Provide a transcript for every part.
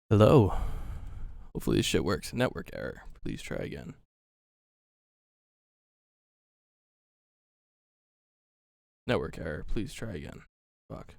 Hello. Hopefully this shit works. Network error. Please try again. Network error. Please try again. Fuck.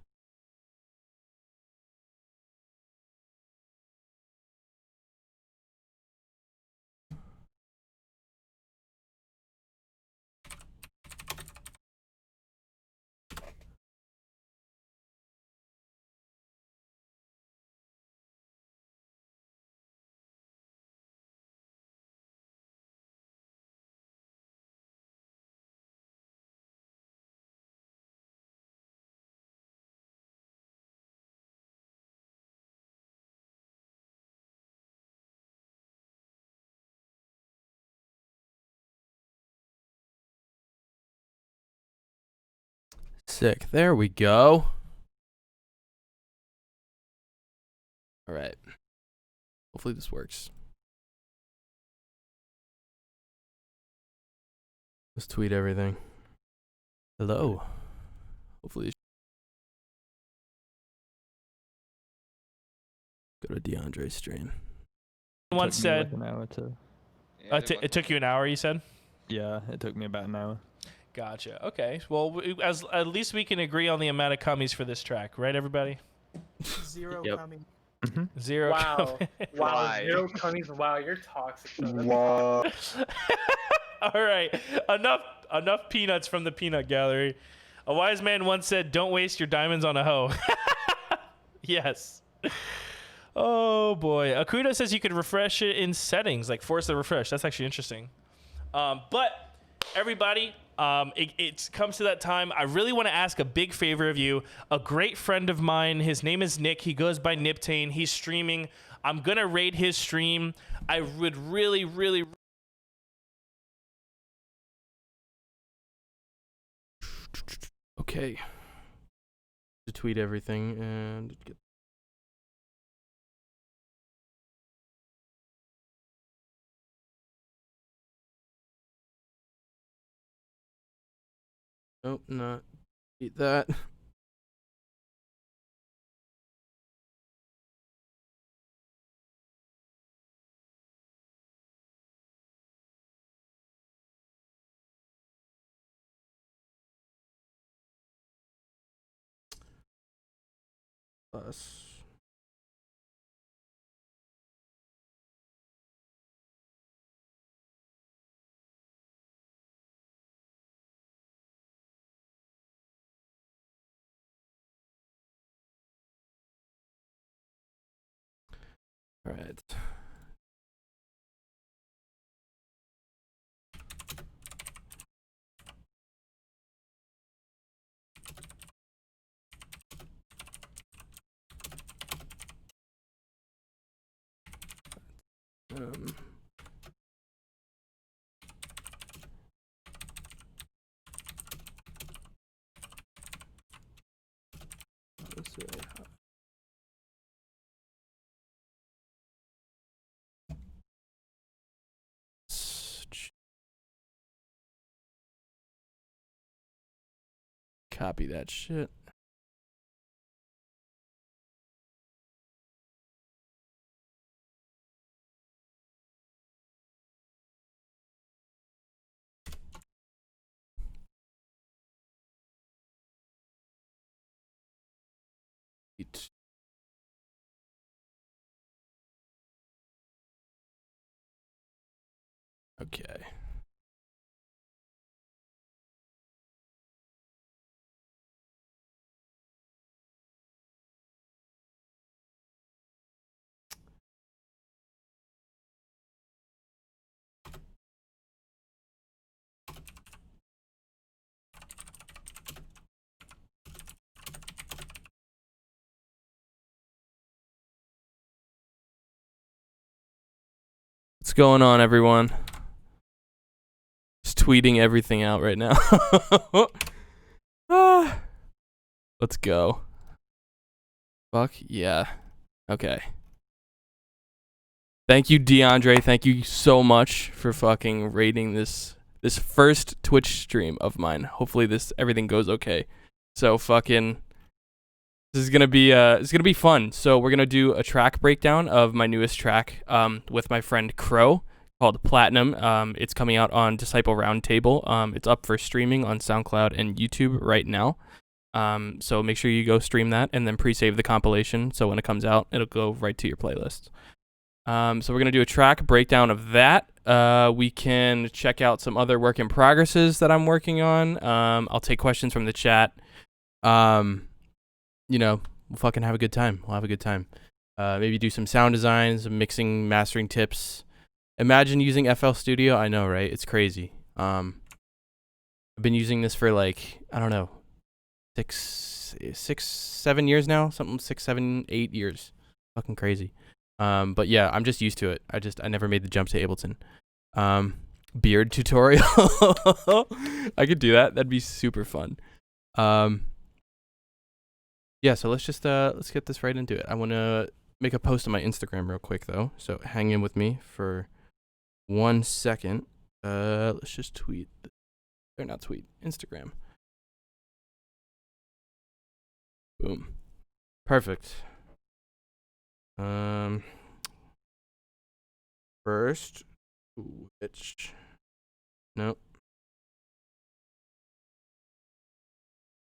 Sick. There we go. All right. Hopefully this works. Let's tweet everything. Hello. Hopefully. Go to DeAndre's stream. Once said, like an hour to... it took you an hour, you said? Yeah, it took me about an hour. Gotcha. Okay. Well, at least we can agree on the amount of cummies for this track, right, everybody? Zero Yep. coming. Zero. Wow. Wow. Why? Zero comings. Wow, you're toxic. What? All right. Enough peanuts from the peanut gallery. A wise man once said, "Don't waste your diamonds on a hoe." Yes. Oh boy. Akuda says you could refresh it in settings, like force the refresh. That's actually interesting. But everybody, it comes to that time. I really want to ask a big favor of you. A great friend of mine, his name is Nick. He goes by Nyptane. He's streaming. I'm going to raid his stream. I would really... Okay. To tweet everything and get. Nope, not eat that. Plus. All right. Um. Let's see. Copy that shit. Okay. What's going on, everyone? Just tweeting everything out right now. Let's go. Fuck yeah. Okay. Thank you, DeAndre. Thank you so much for fucking rating this first Twitch stream of mine. Hopefully everything goes okay. So fucking This is gonna be fun. So we're gonna do a track breakdown of my newest track with my friend Crowe called Platinum. It's coming out on Disciple Roundtable. It's up for streaming on SoundCloud and YouTube right now. So make sure you go stream that and then pre-save the compilation. So when it comes out, it'll go right to your playlist. So we're going to do a track breakdown of that. We can check out some other work in progresses that I'm working on. I'll take questions from the chat. We'll fucking have a good time. We'll have a good time. Maybe do some sound design, some mixing, mastering tips. Imagine using FL Studio. I know, right? It's crazy. I've been using this for like, I don't know, 7 years now. Something 6, 7, 8 years. Fucking crazy. But yeah, I'm just used to it. I never made the jump to Ableton. Beard tutorial. I could do that. That'd be super fun. Yeah, so let's get this right into it. I want to make a post on my Instagram real quick though. So hang in with me for 1 second. Let's just tweet. Or not tweet. Instagram. Boom. Perfect. First, which, nope.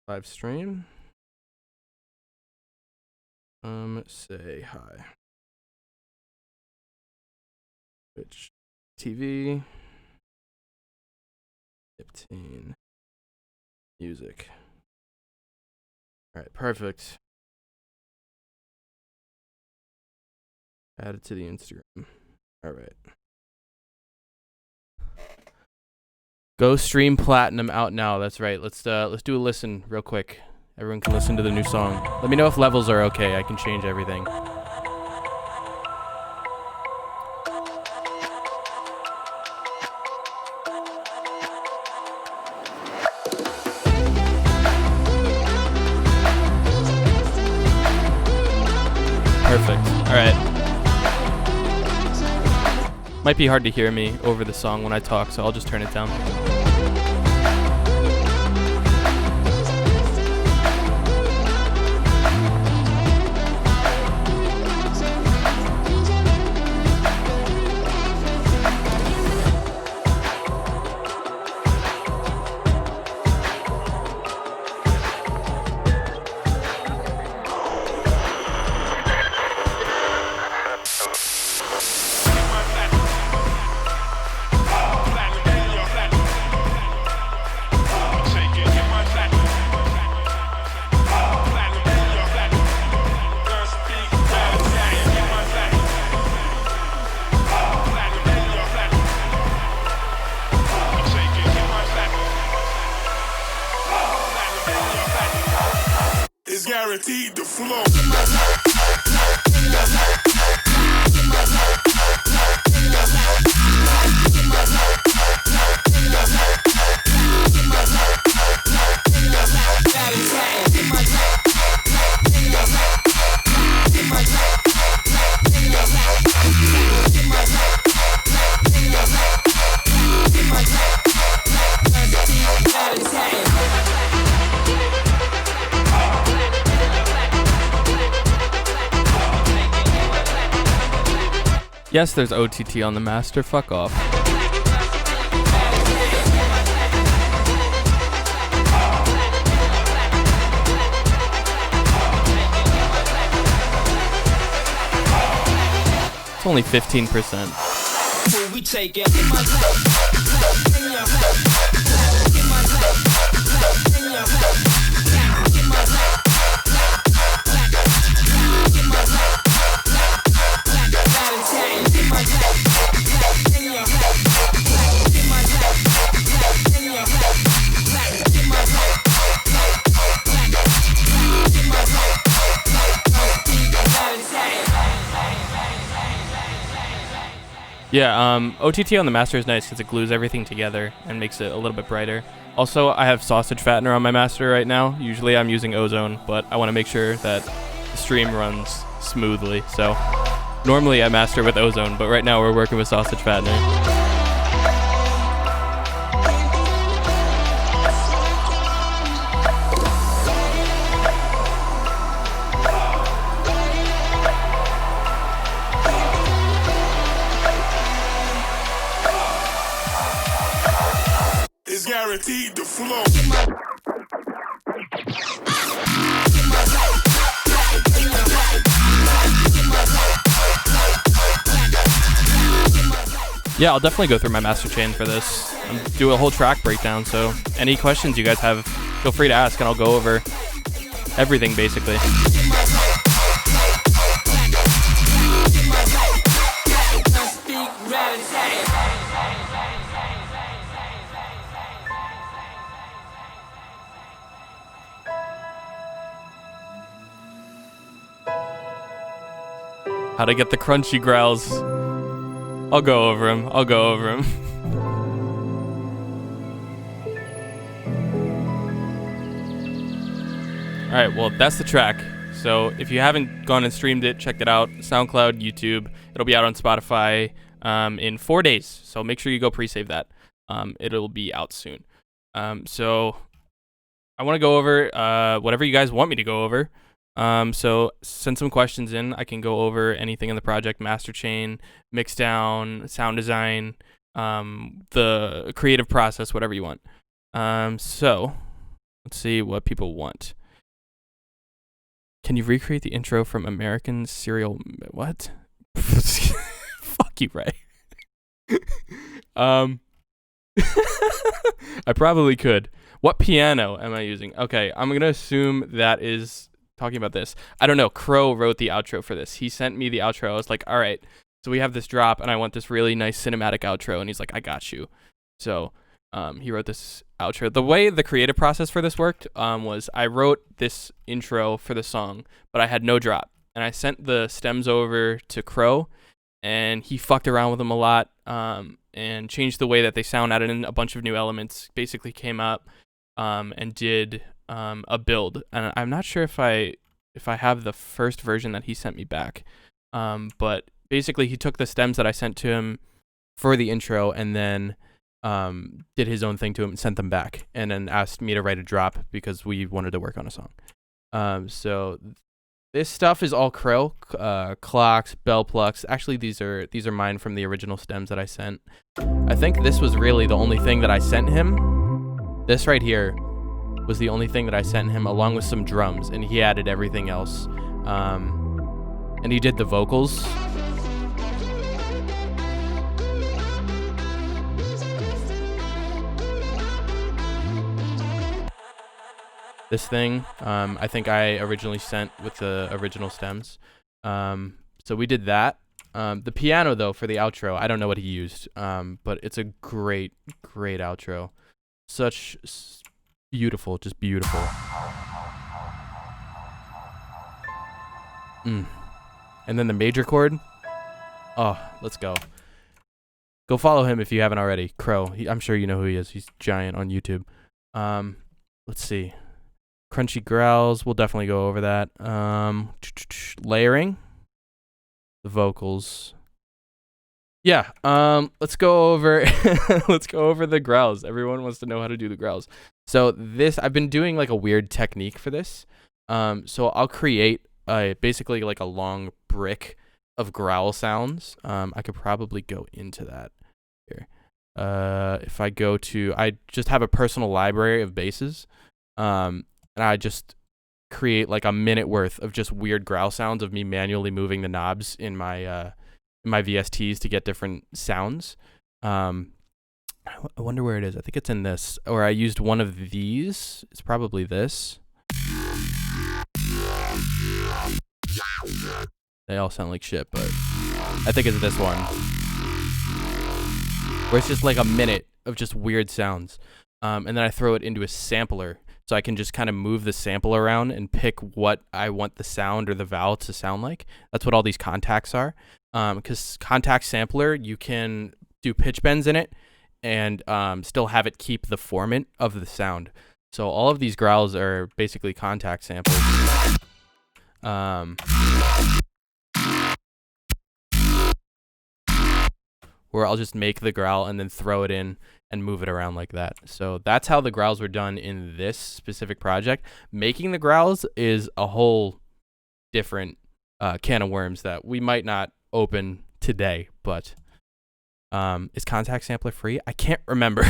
Live stream. Say hi. Twitch TV. Nyptane. Music. All right, perfect. Add it to the Instagram. All right. Go stream Platinum out now. That's right. Let's do a listen real quick. Everyone can listen to the new song. Let me know if levels are okay. I can change everything. Perfect. All right. Might be hard to hear me over the song when I talk, so I'll just turn it down. Guaranteed to flow. Yes, there's OTT on the master. Fuck off. It's only 15%. We take it. Yeah, OTT on the master is nice because it glues everything together and makes it a little bit brighter. Also, I have sausage fattener on my master right now. Usually I'm using ozone, but I want to make sure that the stream runs smoothly. So normally I master with ozone, but right now we're working with sausage fattener. guaranteed to flow. Yeah, I'll definitely go through my master chain for this and do a whole track breakdown. So any questions you guys have, feel free to ask, and I'll go over everything basically. How to get the crunchy growls. I'll go over him. Alright, well, that's the track. So if you haven't gone and streamed it, checked it out. SoundCloud, YouTube. It'll be out on Spotify in 4 days. So make sure you go pre-save that. It'll be out soon. So I want to go over whatever you guys want me to go over. So send some questions in. I can go over anything in the project, master chain, mix down, sound design, the creative process, whatever you want. So let's see what people want. Can you recreate the intro from American Serial? What? Fuck you, Ray. I probably could. What piano am I using? Okay, I'm gonna assume that is talking about this. I don't know. Crow wrote the outro for this. He sent me the outro. I was like, all right, so we have this drop, and I want this really nice cinematic outro. And he's like, I got you. So he wrote this outro. The way the creative process for this worked was I wrote this intro for the song, but I had no drop. And I sent the stems over to Crow, and he fucked around with them a lot and changed the way that they sound, added in a bunch of new elements, basically came up and did a build. And I'm not sure if I have the first version that he sent me back. But basically he took the stems that I sent to him for the intro and then did his own thing to him and sent them back, and then asked me to write a drop because we wanted to work on a song. So this stuff is all Crow, clocks, bell plucks. Actually, these are mine from the original stems that I sent. I think this was really the only thing that I sent him. This right here was the only thing that I sent him, along with some drums, and he added everything else. And he did the vocals. This thing, I think I originally sent with the original stems. So we did that. The piano, though, for the outro, I don't know what he used, but it's a great, great outro. Such beautiful, just beautiful. And then the major chord. Oh, let's go. Go follow him if you haven't already. Crow. I'm sure you know who he is. He's giant on YouTube. Let's see. Crunchy growls. We'll definitely go over that. Layering. The vocals. Yeah. Let's go over let's go over the growls. Everyone wants to know how to do the growls. So this, I've been doing like a weird technique for this. So I'll create basically like a long brick of growl sounds. I could probably go into that here. If I go to, I just have a personal library of basses. And I just create like a minute worth of just weird growl sounds of me manually moving the knobs in my VSTs to get different sounds. I wonder where it is. I think it's in this. Or I used one of these. It's probably this. They all sound like shit, but I think it's this one. Where it's just like a minute of just weird sounds. And then I throw it into a sampler. So I can just kind of move the sample around and pick what I want the sound or the vowel to sound like. That's what all these contacts are. Because contact sampler, you can do pitch bends in it and still have it keep the formant of the sound. So all of these growls are basically contact samples. Where I'll just make the growl and then throw it in and move it around like that. So that's how the growls were done in this specific project. Making the growls is a whole different can of worms that we might not open today, but Is Contact Sampler free? I can't remember.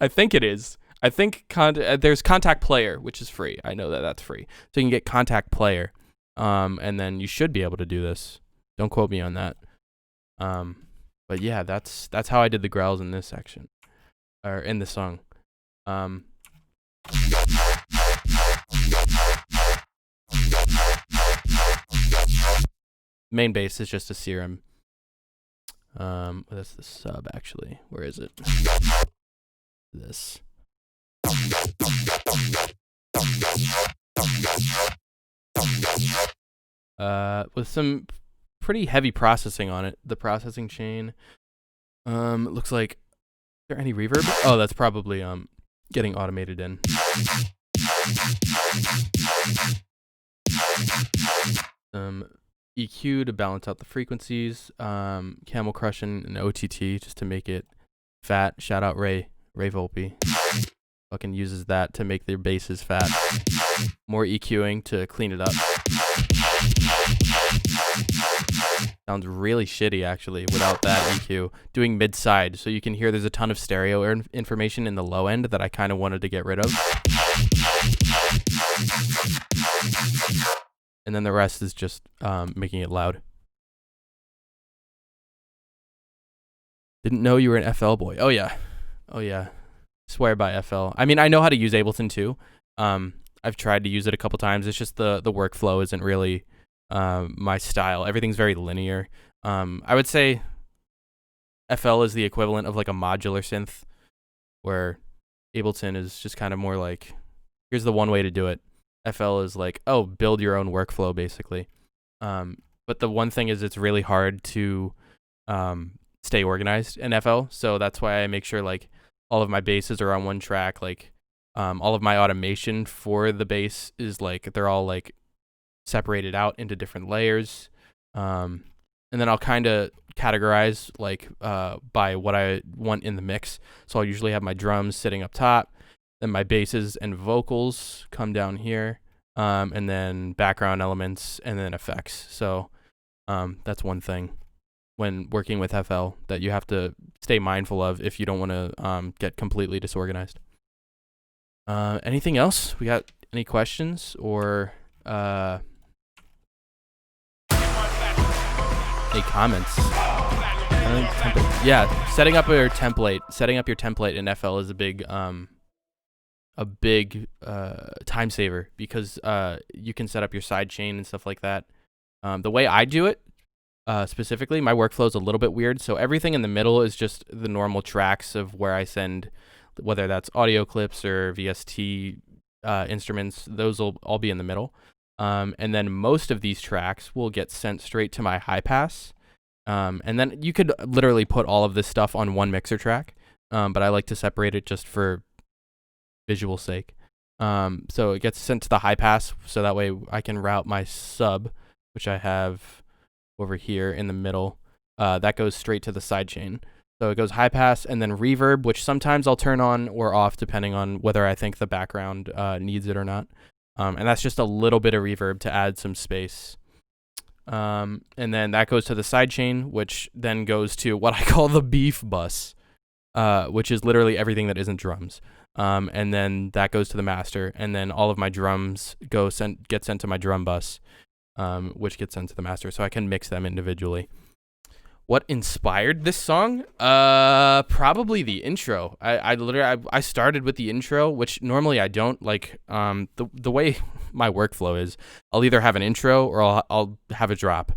I think it is. I think there's Contact Player, which is free. I know that that's free. So you can get Contact Player, and then you should be able to do this. Don't quote me on that. But yeah, that's how I did the growls in this section, or in the song. Main bass is just a serum. That's the sub actually. Where is it? This. With some pretty heavy processing on it. The processing chain. It looks like. Is there any reverb? Oh, that's probably getting automated in. EQ to balance out the frequencies. Camel Crushing and OTT just to make it fat. Shout out Ray Volpe. Fucking uses that to make their basses fat. More EQing to clean it up. Sounds really shitty actually without that EQ. Doing mid-side, so you can hear there's a ton of stereo information in the low end that I kind of wanted to get rid of. And then the rest is just making it loud. Didn't know you were an FL boy. Oh yeah. Swear by FL. I mean, I know how to use Ableton too. I've tried to use it a couple times. It's just the workflow isn't really my style. Everything's very linear. I would say FL is the equivalent of like a modular synth, where Ableton is just kind of more like, here's the one way to do it. FL is like, oh, build your own workflow basically. But the one thing is it's really hard to stay organized in FL. So that's why I make sure like all of my basses are on one track. Like all of my automation for the bass is like, they're all like separated out into different layers. And then I'll kind of categorize like by what I want in the mix. So I'll usually have my drums sitting up top. Then my basses and vocals come down here, and then background elements, and then effects. So that's one thing when working with FL that you have to stay mindful of if you don't want to get completely disorganized. Anything else? We got any questions or any comments? Yeah, setting up your template in FL is a big time saver because you can set up your side chain and stuff like that. The way I do it, specifically, my workflow is a little bit weird. So everything in the middle is just the normal tracks of where I send, whether that's audio clips or VST instruments, those will all be in the middle. And then most of these tracks will get sent straight to my high pass. And then you could literally put all of this stuff on one mixer track. But I like to separate it just for visual sake. So it gets sent to the high pass, so that way I can route my sub, which I have over here in the middle. That goes straight to the side chain. So it goes high pass and then reverb, which sometimes I'll turn on or off depending on whether I think the background needs it or not. And that's just a little bit of reverb to add some space. And then that goes to the side chain, which then goes to what I call the beef bus, which is literally everything that isn't drums. And then that goes to the master, and then all of my drums get sent to my drum bus, which gets sent to the master, so I can mix them individually. What inspired this song? Probably the intro. I started with the intro, which normally I don't like. The way my workflow is, I'll either have an intro or I'll have a drop.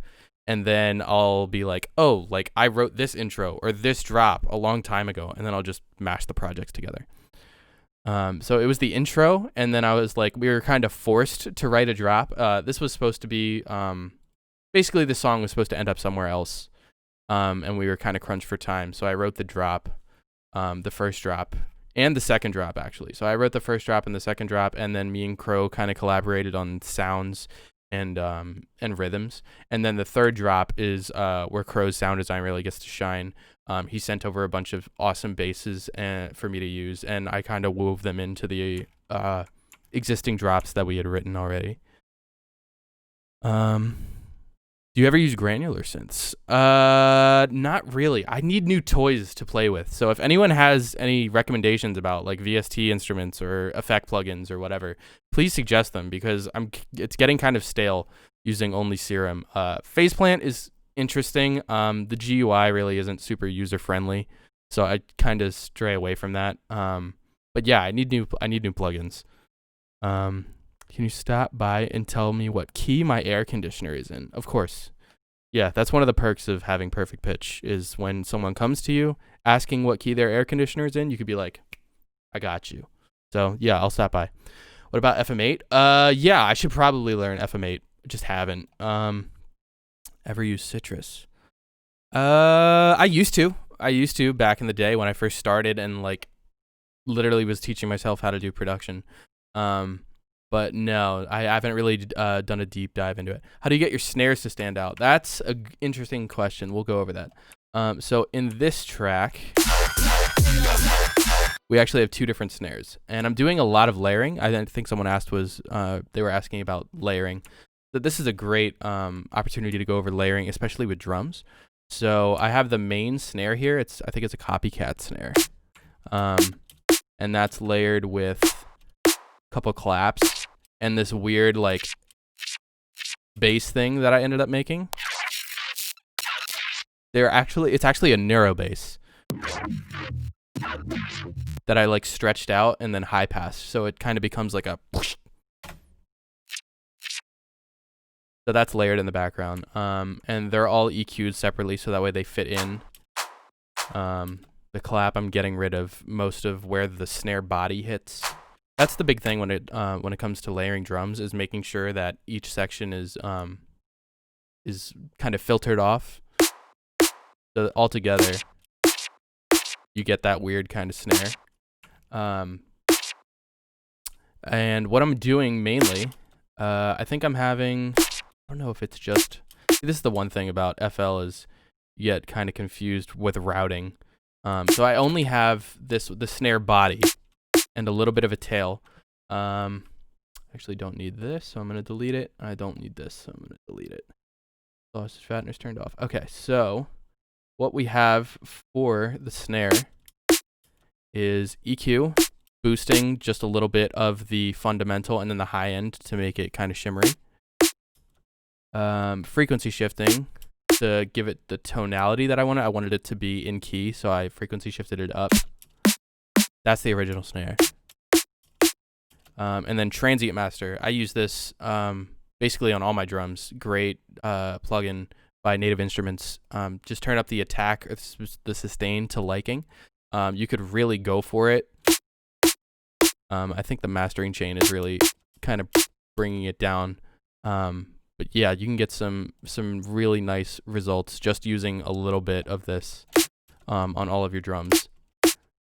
And then I'll be like, oh, like I wrote this intro or this drop a long time ago, and then I'll just mash the projects together. So it was the intro, and then I was like, we were kind of forced to write a drop. This was supposed to be, basically the song was supposed to end up somewhere else, and we were kind of crunched for time. So I wrote the drop, the first drop, and the second drop actually. So I wrote the first drop and the second drop, and then me and Crowe kind of collaborated on sounds and rhythms. And then the third drop is where Crowe's sound design really gets to shine. He sent over a bunch of awesome basses for me to use, and I kind of wove them into the existing drops that we had written already. Do you ever use granular synths? Not really. I need new toys to play with. So if anyone has any recommendations about like VST instruments or effect plugins or whatever, please suggest them because it's getting kind of stale using only Serum. Faceplant is interesting. The GUI really isn't super user friendly, so I kind of stray away from that. But yeah, I need new plugins. Can you stop by and tell me what key my air conditioner is in? Of course. Yeah, that's one of the perks of having perfect pitch is when someone comes to you asking what key their air conditioner is in, you could be like, I got you. So yeah, I'll stop by. What about FM8? Yeah, I should probably learn FM8. I just haven't. Ever use Citrus? I used to back in the day when I first started and like literally was teaching myself how to do production. But no, I haven't really done a deep dive into it. How do you get your snares to stand out? That's an interesting question. We'll go over that. So in this track, we actually have two different snares. And I'm doing a lot of layering. I think someone asked they were asking about layering. So this is a great opportunity to go over layering, especially with drums. So I have the main snare here. I think it's a copycat snare. And that's layered with couple claps and this weird like bass thing that I ended up making. It's actually a narrow bass that I like stretched out and then high passed, so it kind of becomes like a so that's layered in the background. And they're all EQ'd separately so that way they fit in. The clap, I'm getting rid of most of where the snare body hits. That's the big thing when it comes to layering drums is making sure that each section is kind of filtered off. So altogether, you get that weird kind of snare. And what I'm doing mainly, I think I'm having, I don't know if it's just, this is the one thing about FL is you get kind of confused with routing. So I only have the snare body and a little bit of a tail. Actually don't need this, so I'm going to delete it. I don't need this, so I'm going to delete it. Lost fatteners turned off. Okay, so what we have for the snare is EQ, boosting just a little bit of the fundamental and then the high end to make it kind of shimmery. Frequency shifting to give it the tonality that I wanted. I wanted it to be in key, so I frequency shifted it up. That's the original snare. And then Transient Master. I use this basically on all my drums. Great plugin by Native Instruments. Just turn up the attack or the sustain to liking. You could really go for it. I think the mastering chain is really kind of bringing it down. But yeah, you can get some really nice results just using a little bit of this on all of your drums.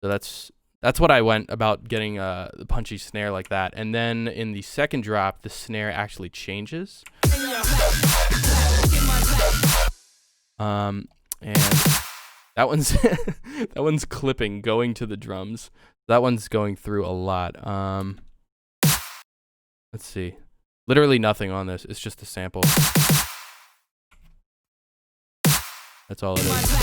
So that's what I went about getting the punchy snare like that. And then in the second drop, the snare actually changes. And that one's that one's clipping going to the drums. That one's going through a lot. Let's see. Literally nothing on this. It's just a sample. That's all it is.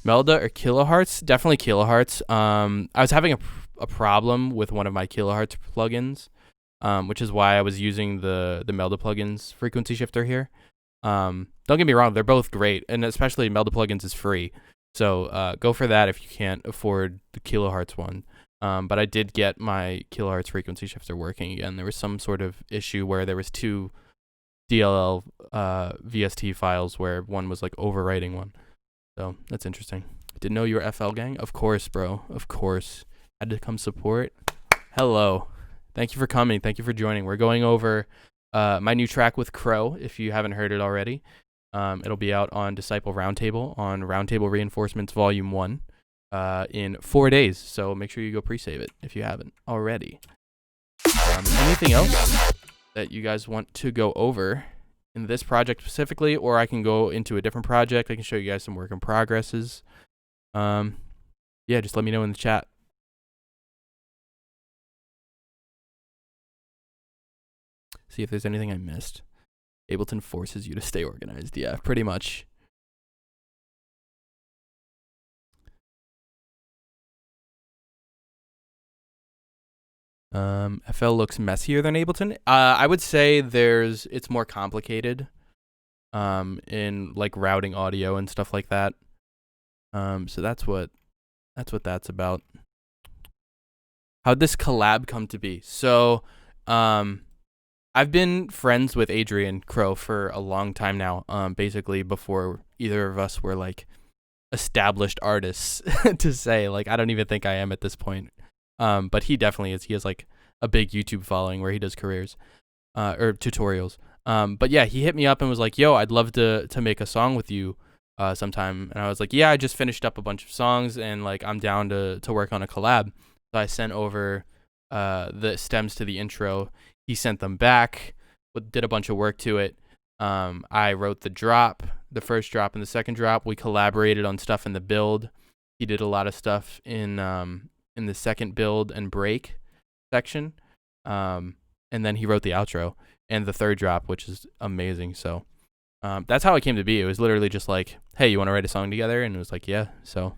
Melda or kilohertz? Definitely kilohertz. I was having a problem with one of my kilohertz plugins, which is why I was using the Melda plugins frequency shifter here. Don't get me wrong, they're both great, and especially Melda plugins is free. So go for that if you can't afford the kilohertz one. But I did get my kilohertz frequency shifter working again. There was some sort of issue where there was two DLL VST files where one was like overwriting one. So that's interesting. Didn't know you were FL gang? Of course, bro. Of course. Had to come support. Hello. Thank you for coming. Thank you for joining. We're going over my new track with Crowe, if you haven't heard it already. It'll be out on Disciple Roundtable on Roundtable Reinforcements Volume 1 in 4 days. So make sure you go pre-save it if you haven't already. Anything else that you guys want to go over in this project specifically, or I can go into a different project. I can show you guys some work in progresses. Yeah, just let me know in the chat. See if there's anything I missed. Ableton forces you to stay organized. Yeah, pretty much. FL looks messier than Ableton. I would say it's more complicated in like routing audio and stuff like that. So that's what that's about. How'd this collab come to be? So I've been friends with Adrian Crowe for a long time now, basically before either of us were like established artists to say. Like, I don't even think I am at this point. But he definitely is. He has like a big YouTube following where he does careers or tutorials. But yeah, he hit me up and was like, yo, I'd love to make a song with you sometime. And I was like, yeah, I just finished up a bunch of songs and like I'm down to work on a collab. So I sent over the stems to the intro. He sent them back, did a bunch of work to it. I wrote the first drop and the second drop. We collaborated on stuff in the build. He did a lot of stuff in the second build and break section. And then he wrote the outro and the third drop, which is amazing. So that's how it came to be. It was literally just like, hey, you want to write a song together? And it was like, yeah. So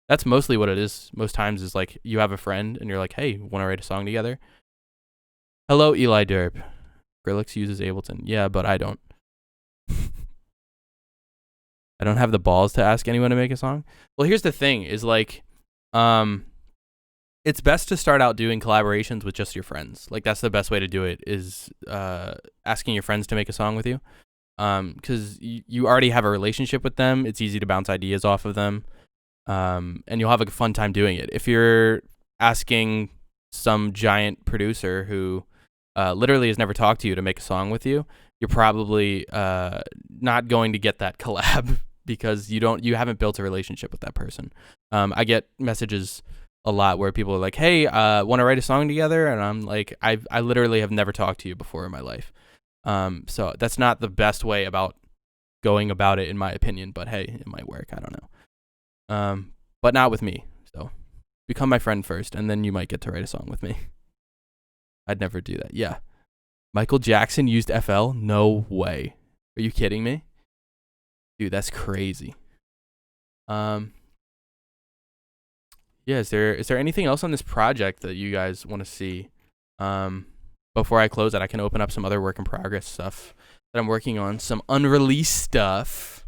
that's mostly what it is. Most times is like you have a friend and you're like, hey, want to write a song together? Hello, Eli Derp. Grillix uses Ableton. Yeah, but I don't. I don't have the balls to ask anyone to make a song. Well, here's the thing is like, it's best to start out doing collaborations with just your friends. Like that's the best way to do it is asking your friends to make a song with you. Because you already have a relationship with them. It's easy to bounce ideas off of them. And you'll have a fun time doing it. If you're asking some giant producer who literally has never talked to you to make a song with you, you're probably not going to get that collab because you haven't built a relationship with that person. I get messages a lot where people are like, hey, want to write a song together? And I'm like, I literally have never talked to you before in my life. So that's not the best way about going about it, in my opinion, but hey, it might work. I don't know. But not with me. So become my friend first, and then you might get to write a song with me. I'd never do that. Yeah. Michael Jackson used FL? No way. Are you kidding me? Dude, that's crazy. Yeah, is there anything else on this project that you guys want to see? Before I close it, I can open up some other work in progress stuff that I'm working on, some unreleased stuff.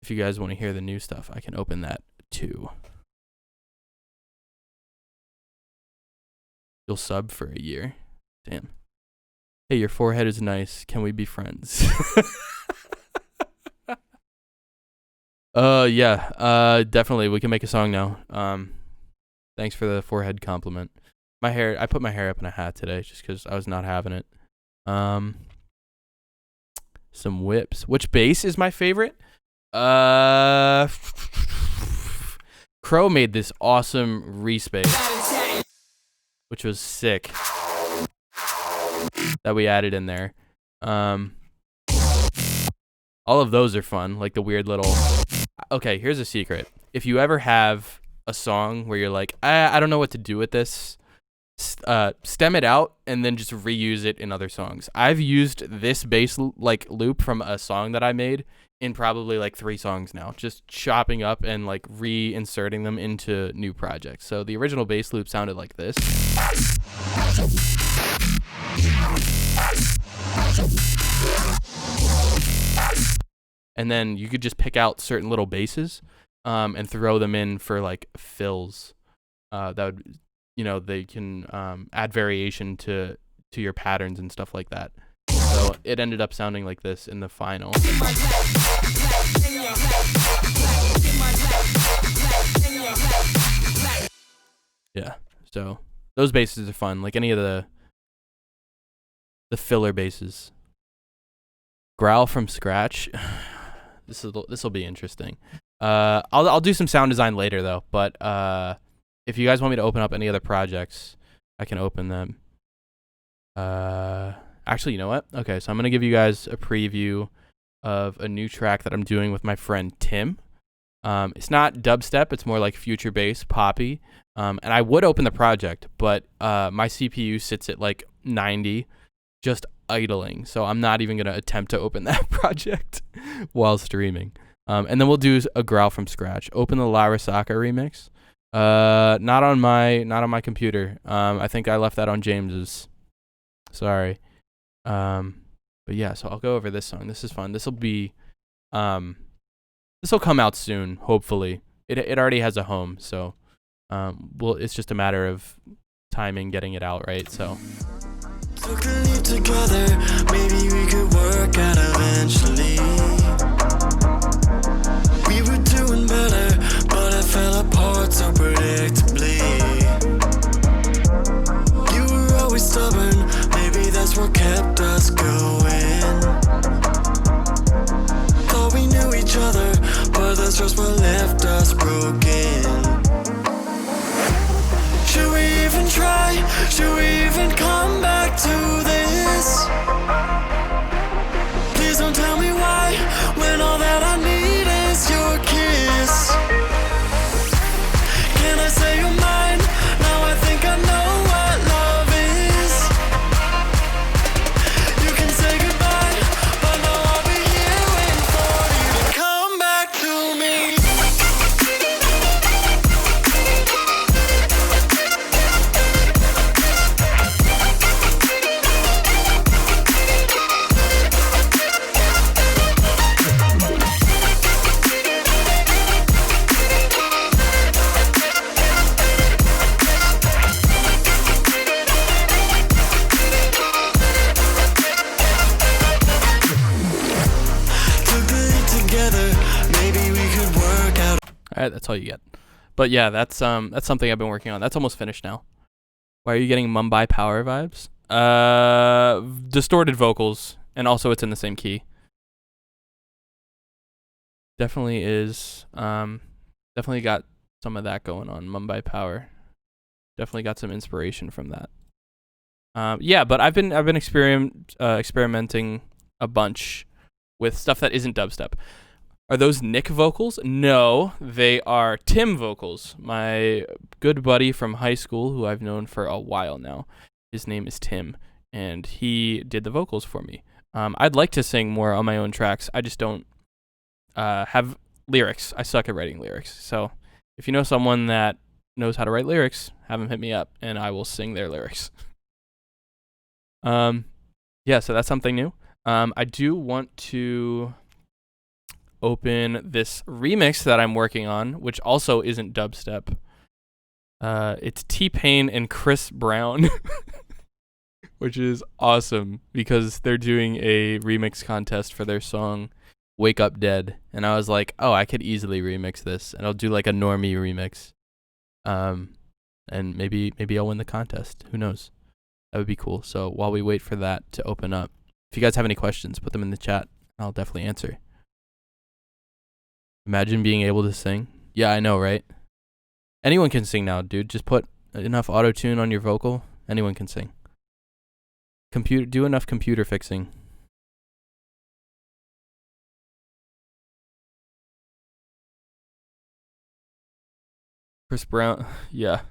If you guys want to hear the new stuff, I can open that too. You'll sub for a year. Damn. Hey, your forehead is nice. Can we be friends? Yeah. Definitely. We can make a song now. Thanks for the forehead compliment. My hair, I put my hair up in a hat today just because I was not having it. Some whips. Which bass is my favorite? Crow made this awesome respace, which was sick, that we added in there. All of those are fun, like the weird little... Okay, here's a secret. If you ever have a song where you're like, I don't know what to do with this, stem it out and then just reuse it in other songs. I've used this bass like loop from a song that I made in probably like 3 songs now, just chopping up and like reinserting them into new projects. So the original bass loop sounded like this. And then you could just pick out certain little basses and throw them in for like fills. That would, they can add variation to your patterns and stuff like that. So it ended up sounding like this in the final. Yeah, so those basses are fun, like any of the filler basses. Growl from scratch. This will be interesting. I'll do some sound design later though, but if you guys want me to open up any other projects, I can open them. Actually, you know what? Okay, so I'm going to give you guys a preview of a new track that I'm doing with my friend Tim. It's not dubstep, it's more like future bass, poppy. And I would open the project, but my CPU sits at like 90 just idling. So I'm not even going to attempt to open that project while streaming. And then we'll do a Growl from scratch. Open the Larasaka remix. Not on my computer. I think I left that on James's. Sorry. But yeah, so I'll go over this song. This is fun. This will come out soon, hopefully. It already has a home, so it's just a matter of timing getting it out, right? So Took a leap together, maybe we could work out eventually. We were doing better, but it fell apart so predictably. You were always stubborn, maybe that's what kept us going. Thought we knew each other, but that's just what left us broken. Should we even try? Should we even come back to this? Please don't tell me why, when all that I need is your kiss. Can I say you're mine? Now I think I know what love is. You can say goodbye, but no, I'll be here waiting for you to come back to me. all right, that's all you get. But yeah, that's something I've been working on. That's almost finished now. Why are you getting Mumbai Power vibes? Distorted vocals, and also it's in the same key. Definitely is. Definitely got some of that going on. Mumbai Power. Definitely got some inspiration from that. Yeah, but I've been experimenting a bunch with stuff that isn't dubstep. Are those Nick vocals? No, they are Tim vocals. My good buddy from high school, who I've known for a while now. His name is Tim, and he did the vocals for me. I'd like to sing more on my own tracks. I just don't have lyrics. I suck at writing lyrics. So if you know someone that knows how to write lyrics, have them hit me up, and I will sing their lyrics. Yeah, so that's something new. I do want to open this remix that I'm working on, which also isn't dubstep. It's T-Pain and Chris Brown, which is awesome because they're doing a remix contest for their song Wake Up Dead. And I was like, oh, I could easily remix this, and I'll do like a normie remix. And maybe I'll win the contest. Who knows? That would be cool. So while we wait for that to open up, if you guys have any questions, put them in the chat. I'll definitely answer. Imagine being able to sing. Yeah, I know, right? Anyone can sing now, dude. Just put enough auto-tune on your vocal. Anyone can sing. Do enough computer fixing. Chris Brown. Yeah.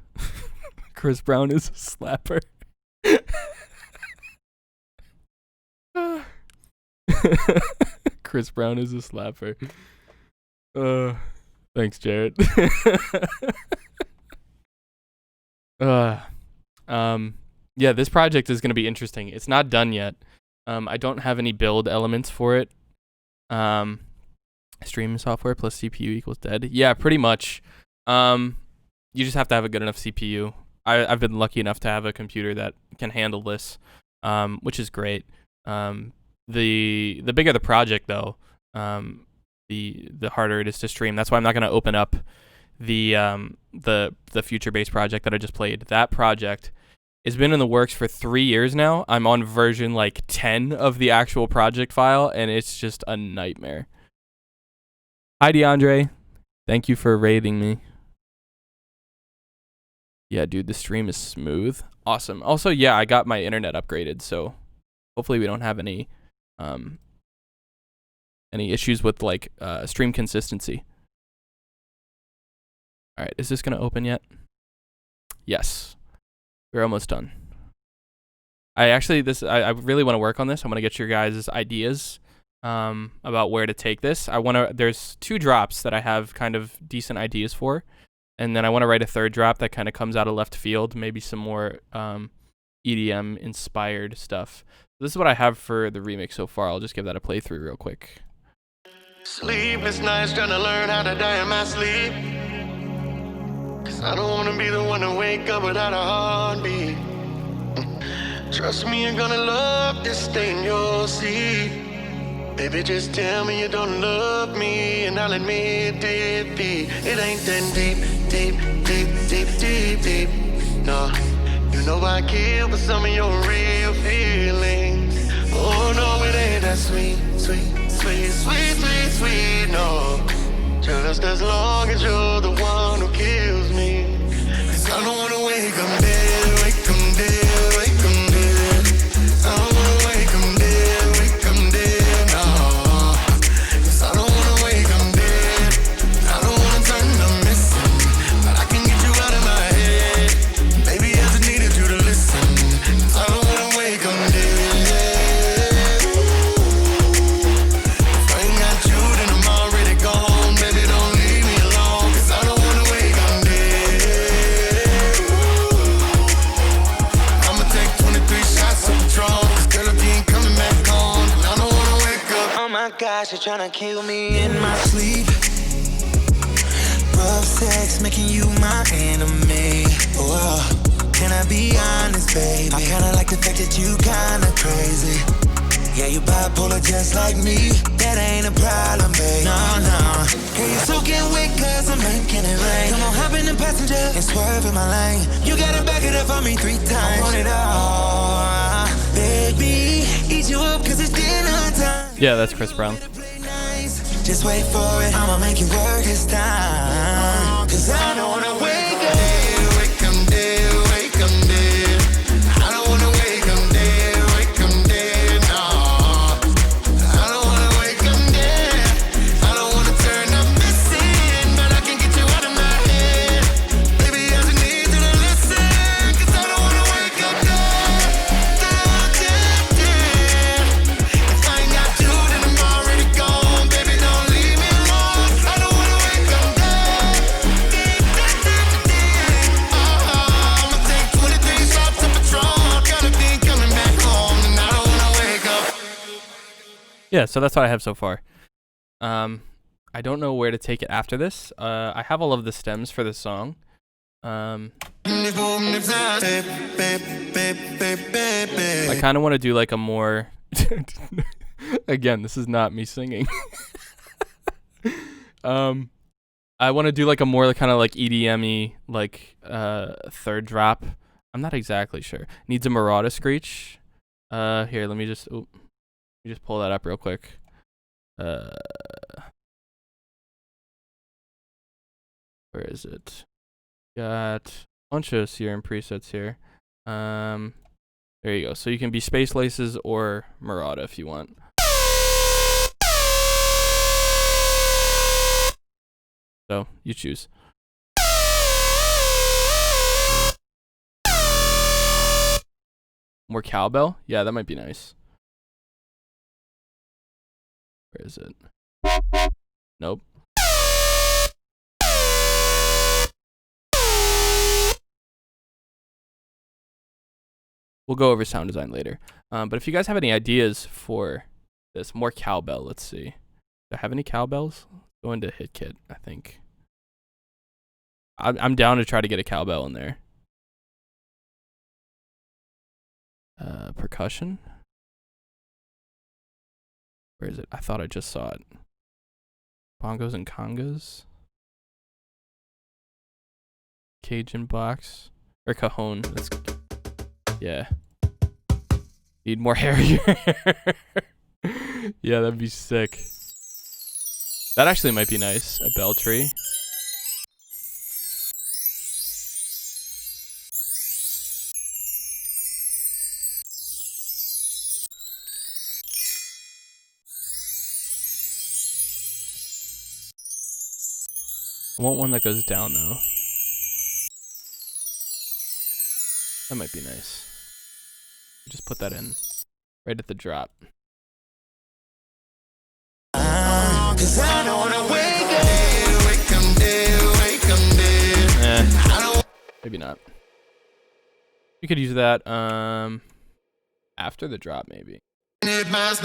Chris Brown is a slapper. Chris Brown is a slapper. Thanks, Jared. Yeah, this project is going to be interesting. It's not done yet. I don't have any build elements for it. Streaming software plus CPU equals dead. Yeah, pretty much. You just have to have a good enough CPU. I've been lucky enough to have a computer that can handle this, which is great. The bigger the project, though, the harder it is to stream. That's why I'm not going to open up the future-based project that I just played. That project has been in the works for 3 years now. I'm on version like 10 of the actual project file, and it's just a nightmare. Hi, DeAndre. Thank you for raiding me. Yeah, dude, the stream is smooth. Awesome. Also, yeah, I got my internet upgraded, so hopefully we don't have any issues with like stream consistency. All right, is this gonna open yet? Yes, we're almost done. I really want to work on this. I want to get your guys' ideas about where to take this. There's 2 drops that I have kind of decent ideas for, and then I want to write a 3rd drop that kind of comes out of left field, maybe some more EDM inspired stuff. This is what I have for the remix so far. I'll just give that a playthrough real quick. Sleepless nights trying to learn how to die in my sleep. Cause I don't wanna be the one to wake up without a heartbeat. Trust me, you're gonna love this, stay in your seat. Baby, just tell me you don't love me, and I'll admit defeat. It ain't that deep, deep, deep, deep, deep, deep. No, you know I care for some of your real feelings. Oh no, it ain't that sweet, sweet, sweet, sweet, sweet, sweet. No, just as long as you're the one who kills me. Cause I don't wanna wake up dead, wake up dead, wake up dead. I don't wanna wake up dead, wake up dead, no. Cause I don't wanna wake up dead. I don't wanna turn to missing, but I can get you out of my head. Baby, I just needed you to listen. Cause I don't wanna wake up dead. If I ain't got you, then I'm already gone. Baby, don't leave me alone. Cause I don't wanna wake up dead. I'ma take 23 shots of Patron. Cause girl, if you ain't coming back home, then I don't wanna wake up. Oh my gosh, you're tryna kill me in my sleep. Rough sex making you my enemy. Whoa. Can I be honest, baby? I kinda like the fact that you kinda crazy. Yeah, you bipolar just like me. That ain't a problem, babe. No, no. Girl, you soaking wet cause I'm making it rain. Come on, hop in the passenger and swerve in my lane. You gotta back it up for me 3 times. I want it all. Baby, eat you up cause it's dinner time. Yeah, that's Chris Brown. Just wait for it, I'ma make you work this time. Cause I don't wanna wake up dead, wake up dead, wake up dead. I don't wanna wake up dead, wake up dead, no. I don't wanna wake up dead. I don't wanna turn up missing, but I can get you out of my head. Baby, I just need you to listen. Cause I don't wanna wake up dead, dead, dead, dead. If I ain't got you, then I'm already gone. Baby, don't leave me alone. I don't wanna wake up dead, dead, dead, dead, dead. I'ma take 23 shots of Patron. Gotta be coming back home, and I don't wanna wake up. Yeah, so that's what I have so far. I don't know where to take it after this. I have all of the stems for this song. I kind of want to do like a more... Again, this is not me singing. I want to do like a more kind of like EDM-y, like 3rd drop. I'm not exactly sure. Needs a Marauder screech. Here, let me just pull that up real quick. Where is it? Got a bunch of Serum presets here. There you go. So you can be Space Laces or Marauder if you want. So you choose. More cowbell? Yeah, that might be nice. Where is it? Nope. We'll go over sound design later. But if you guys have any ideas for this, more cowbell, let's see. Do I have any cowbells? Go into hit kit, I think. I'm down to try to get a cowbell in there. Percussion. Where is it? I thought I just saw it. Bongos and congas. Cajun box. Or cajon. That's... Yeah. Need more hair here. Yeah, that'd be sick. That actually might be nice. A bell tree. I want one that goes down though. That might be nice. just put that in right at the drop. Cause I don't wanna wake up, wake 'em dead, wake 'em dead. Maybe not. You could use that after the drop, maybe. There's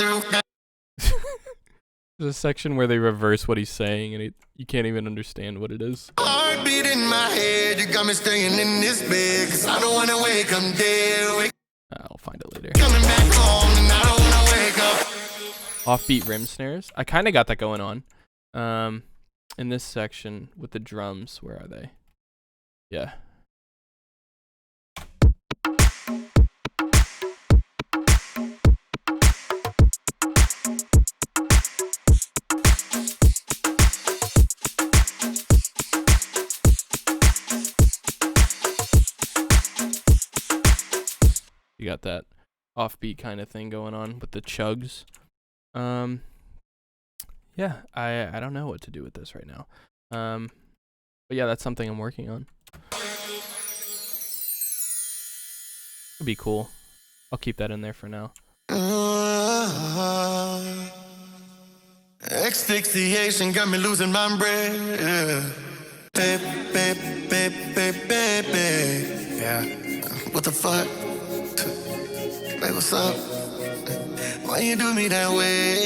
a section where they reverse what he's saying, and you can't even understand what it is. Heartbeat in my head, you got me staying in this bed. Cause I don't wanna wake 'em dead. I'll find it later. Coming back home, and I don't wanna wake up. Offbeat rim snares. I kind of got that going on. In this section with the drums, where are they? Yeah. You got that offbeat kind of thing going on with the chugs. Yeah, I don't know what to do with this right now. But yeah, that's something I'm working on. It'd be cool. I'll keep that in there for now. Asphyxiation got me losing my breath. Babe, babe, babe, babe, babe, babe. Yeah. What the fuck? Babe, what's up? Why you do me that way?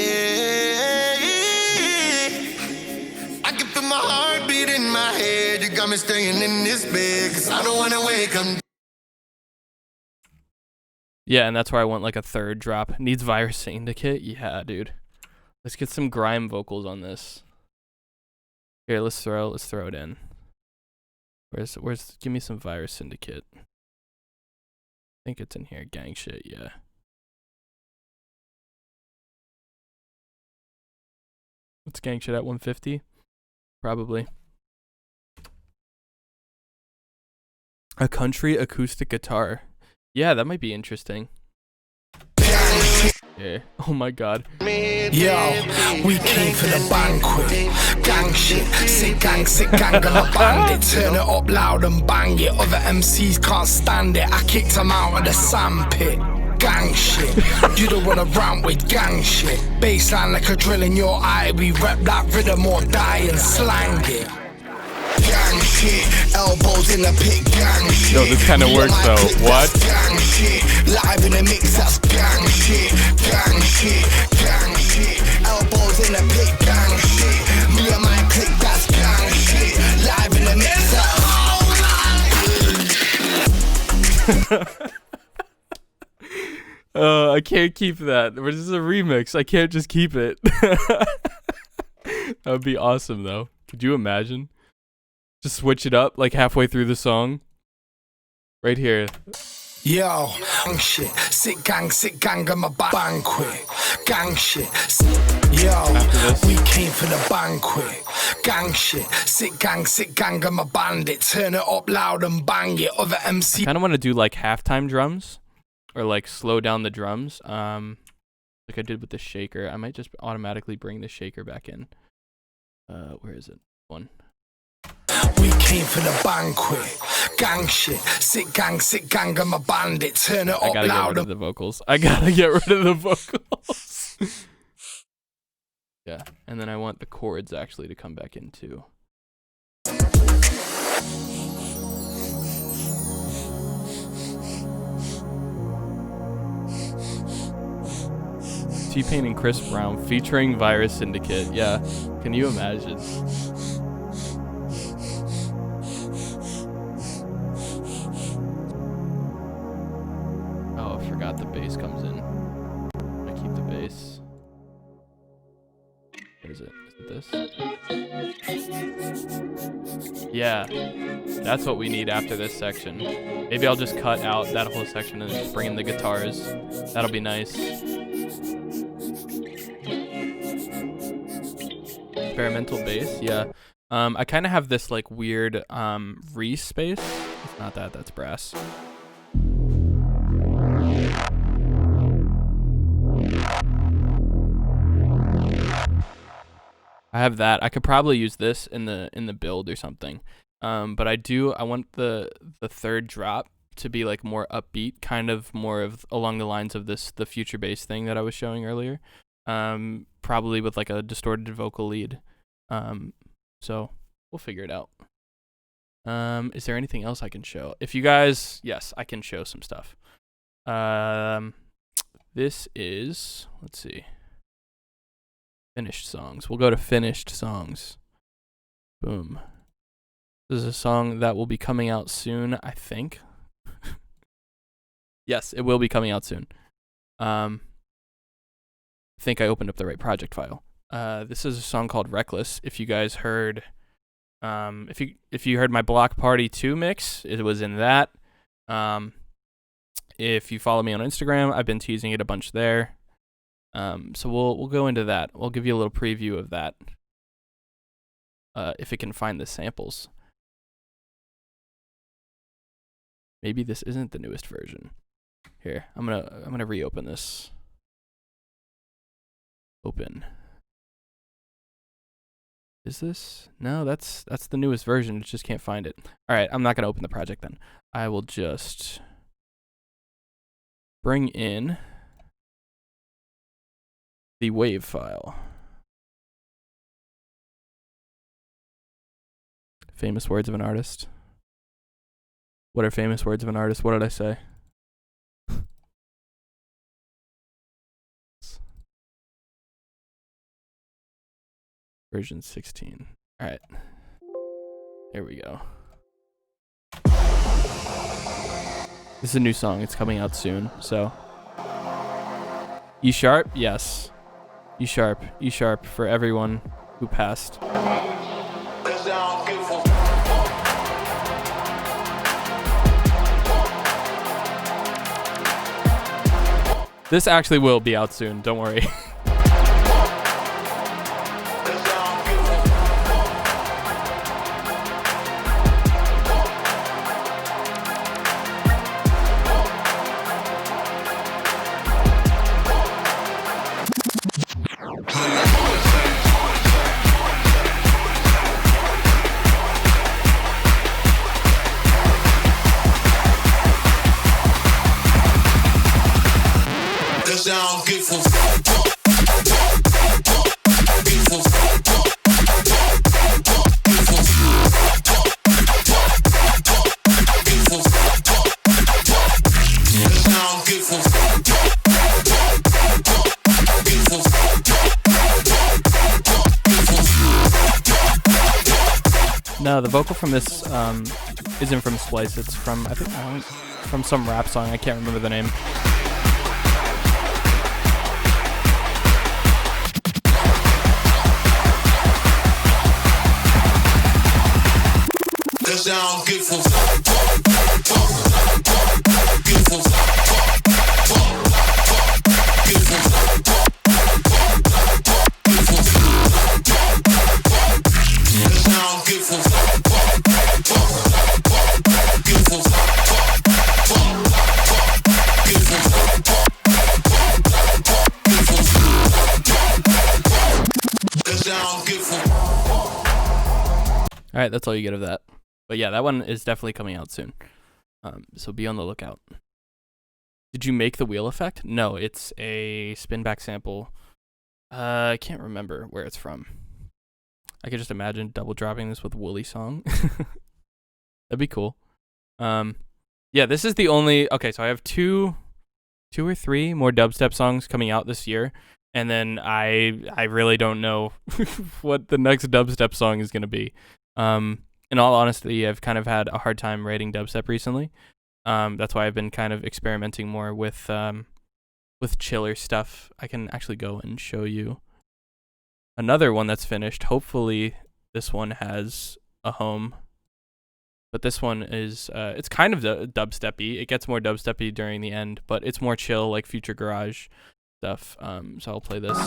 I can feel my heartbeat in my head. You got me staying in this bed. Cause I don't wanna wake up. Yeah, and that's where I want like a third drop. Needs Virus Syndicate? Yeah, dude. Let's get some grime vocals on this. Here, let's throw it in. Where's give me some Virus Syndicate. I think it's in here. Gang shit, yeah. What's gang shit at 150? Probably. A country acoustic guitar. Yeah, that might be interesting. Yeah. Oh my god. Yo, we came for the banquet. Gang shit, sick gang of my bandit. Turn it up loud and bang it. Other MCs can't stand it. I kicked them out of the sandpit. Gang shit, you don't wanna rant with gang shit. Bassline like a drill in your eye. We rep that rhythm or die and slang it. Gang shit, elbows in the pit, gang shit. Yo, this kind of works though. What? Gang shit, live in the mix, that's gang shit. Gang shit, gang shit. Elbows in the pit, gang shit. Me and my clique, that's gang shit. Live in the mix, I can't keep that. This is a remix. I can't just keep it. That would be awesome though. Could you imagine? Just switch it up like halfway through the song. Right here. Yo, gang shit, sick gang of my banquet. Gang shit, yo, we came for the banquet. Gang shit, sick gang of my bandit. Turn it up loud and bang it. Other MC. I kind of want to do like halftime drums, or like slow down the drums. Like I did with the shaker. I might just automatically bring the shaker back in. Where is it? One. We came for the banquet. Gang shit, sick gang of my bandit. Turn it up I gotta loud. get rid of the vocals. I gotta get rid of the vocals. Yeah, and then I want the chords actually to come back in too. T-Pain and Chris Brown featuring Virus Syndicate. Yeah, can you imagine? Oh, I forgot the bass comes in. I keep the bass. What is it? Is it this? Yeah, that's what we need after this section. Maybe I'll just cut out that whole section and just bring in the guitars. That'll be nice. Experimental bass, yeah. I kind of have this like weird Reese bass. It's not that, that's brass. I have that. I could probably use this in the build or something. But I want the third drop to be like more upbeat, kind of more of along the lines of the future bass thing that I was showing earlier. Probably with like a distorted vocal lead. So we'll figure it out. Is there anything else I can show? If you guys, yes, I can show some stuff. This is, let's see, finished songs. We'll go to finished songs. Boom. This is a song that will be coming out soon, I think. Yes, it will be coming out soon. I think I opened up the right project file. This is a song called Reckless. If you guys heard, if you heard my Block Party 2 mix, it was in that. If you follow me on Instagram, I've been teasing it a bunch there. So we'll go into that. We'll give you a little preview of that. If it can find the samples. Maybe this isn't the newest version. Here, I'm gonna reopen this. Open. Is this? No, that's the newest version. It just can't find it. All right, I'm not gonna open the project then. I will just bring in the WAV file. Famous words of an artist. What are famous words of an artist? What did I say? Version 16. All right. Here we go. This is a new song. It's coming out soon. So E sharp, yes. E sharp for everyone who passed. This actually will be out soon, don't worry. No, the vocal from this isn't from Splice. It's from, I think, from some rap song. I can't remember the name. All right, that's all you get of that. But yeah, that one is definitely coming out soon. So be on the lookout. Did you make the wheel effect? No, it's a spin back sample. I can't remember where it's from. I could just imagine double dropping this with Woolly Song. That'd be cool. Yeah, this is the only... Okay, so I have two or three more dubstep songs coming out this year. And then I really don't know what the next dubstep song is going to be. In all honesty, I've kind of had a hard time writing dubstep recently. That's why I've been kind of experimenting more with chiller stuff. I can actually go and show you another one that's finished. Hopefully this one has a home. But this one is, it's kind of dubstep-y. It gets more dubstep-y during the end, but it's more chill, like Future Garage stuff. So I'll play this.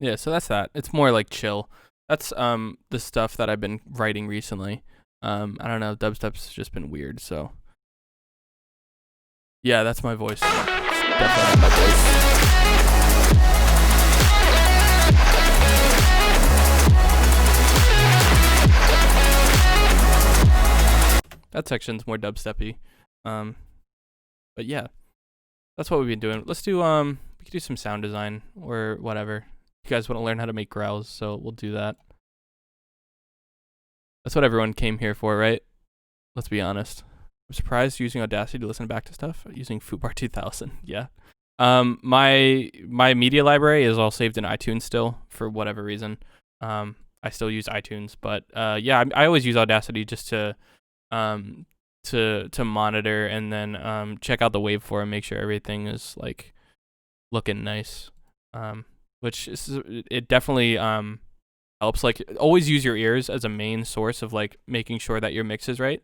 Yeah, so that's that. It's more like chill. That's the stuff that I've been writing recently. I don't know, dubstep's just been weird, so yeah, that's my voice. Definitely my voice. That section's more dubsteppy. But yeah. That's what we've been doing. Let's do we could do some sound design or whatever. You guys want to learn how to make growls, so we'll do that. That's what everyone came here for, right? Let's be honest. I'm surprised using Audacity to listen back to stuff. Using Foodbar 2000, yeah. My media library is all saved in iTunes still for whatever reason. I still use iTunes, but yeah, I always use Audacity just to monitor and then check out the waveform, make sure everything is like looking nice. Which is, it definitely helps. Like, always use your ears as a main source of like making sure that your mix is right.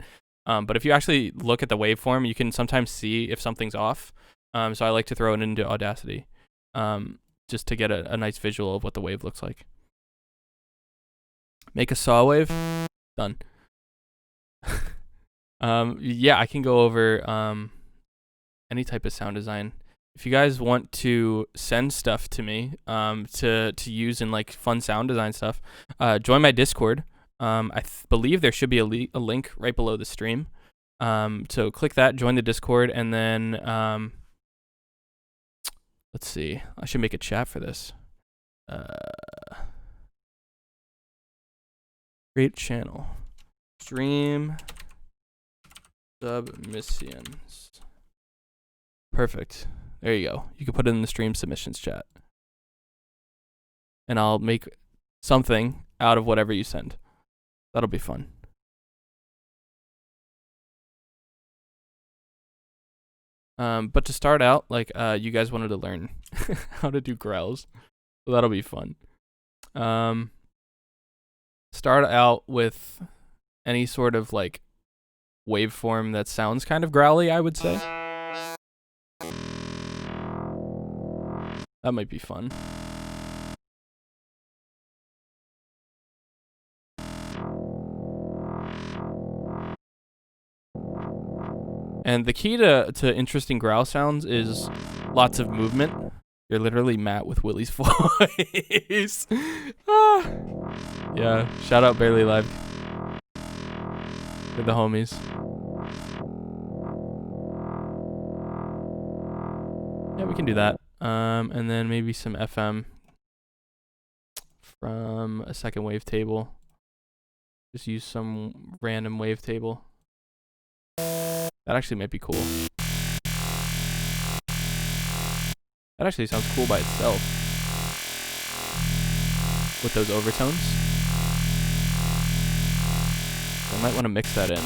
But if you actually look at the waveform, you can sometimes see if something's off. So I like to throw it into Audacity, just to get a nice visual of what the wave looks like. Make a saw wave. Done. Yeah, I can go over any type of sound design. If you guys want to send stuff to me to use in like fun sound design stuff, join my Discord. I believe there should be a link right below the stream. So click that, join the Discord, and then let's see. I should make a chat for this. Create channel. Stream submissions. Perfect. There you go. You can put it in the stream submissions chat. And I'll make something out of whatever you send. That'll be fun. But to start out, like, you guys wanted to learn how to do growls. So that'll be fun. Start out with any sort of, like, waveform that sounds kind of growly, I would say. That might be fun. And the key to interesting growl sounds is lots of movement. You're literally Matt with Willie's voice. Ah. Yeah, shout out Barely Live. With the homies. Yeah, we can do that. And then maybe some FM from a second wavetable. Just use some random wavetable. That actually might be cool. That actually sounds cool by itself. With those overtones. I might want to mix that in.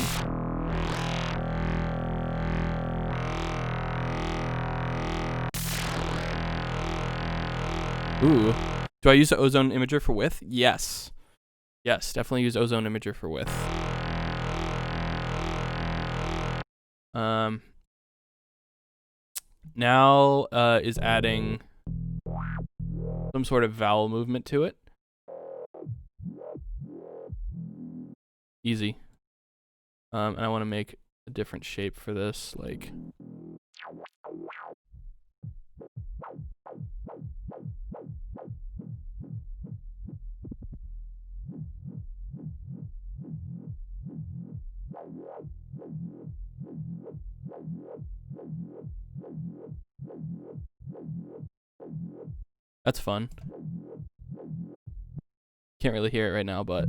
Ooh. Do I use the Ozone Imager for width? Yes. Yes, definitely use Ozone Imager for width. Now is adding some sort of vowel movement to it. Easy. And I want to make a different shape for this, like. That's fun. Can't really hear it right now, but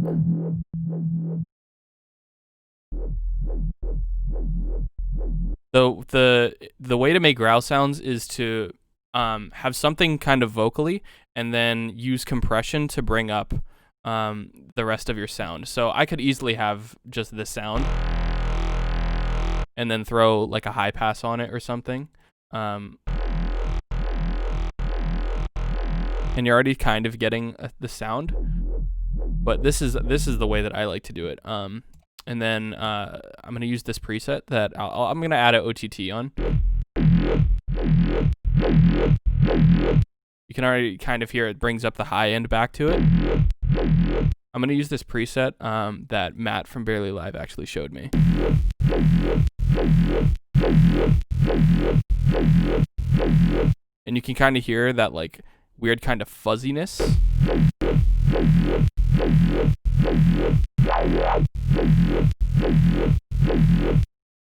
so the way to make growl sounds is to have something kind of vocally and then use compression to bring up the rest of your sound. So I could easily have just this sound and then throw like a high pass on it or something. And you're already kind of getting the sound, but this is the way that I like to do it. And then I'm gonna use this preset that I'm gonna add an OTT on. you can already kind of hear it brings up the high end back to it. I'm going to use this preset that Matt from Barely Live actually showed me. And you can kind of hear that like weird kind of fuzziness.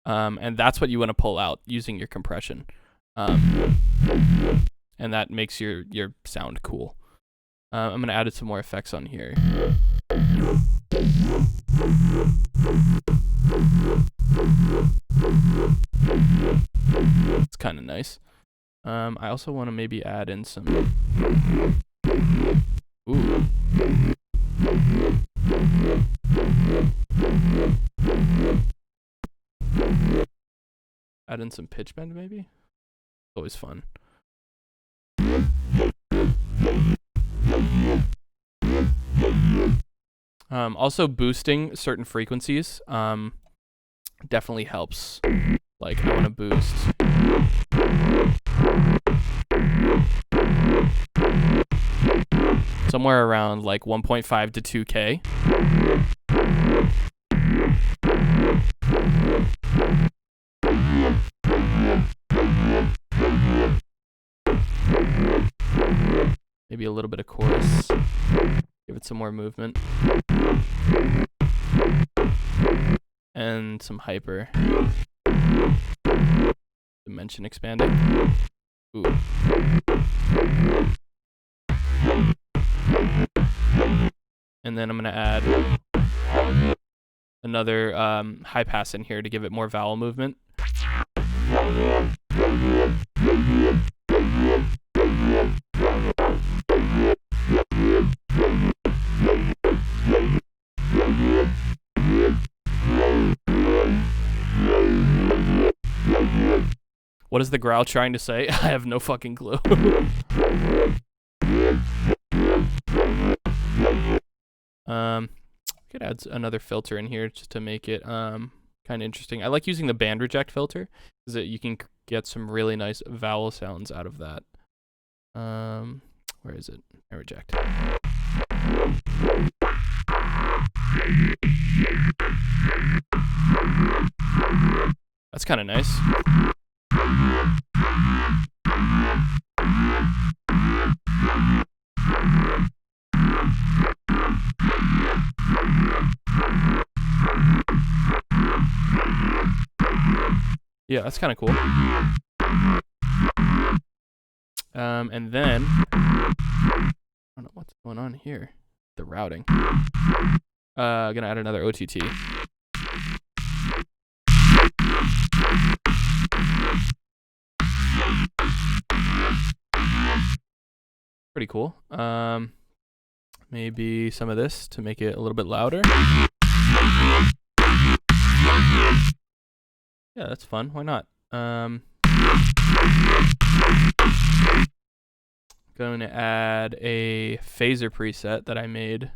And that's what you want to pull out using your compression. And that makes your sound cool. I'm going to add some more effects on here. It's kind of nice. I also want to maybe add in some... Ooh. Add in some pitch bend maybe? Always fun. Also boosting certain frequencies definitely helps. Like I want to boost somewhere around like 1.5 to 2K. Maybe a little bit of chorus. Give it some more movement. And some hyper. Dimension expanding. Ooh. And then I'm going to add another high pass in here to give it more vowel movement. What is the growl trying to say? I have no fucking clue. Could add another filter in here just to make it kind of interesting. I like using the band reject filter because you can get some really nice vowel sounds out of that. Where is it? I reject. That's kind of nice. Yeah, that's kind of cool. And then I don't know what's going on here. The routing. Gonna add another OTT. Pretty cool. Maybe some of this to make it a little bit louder. Yeah, that's fun. Why not? Going to add a phaser preset that I made.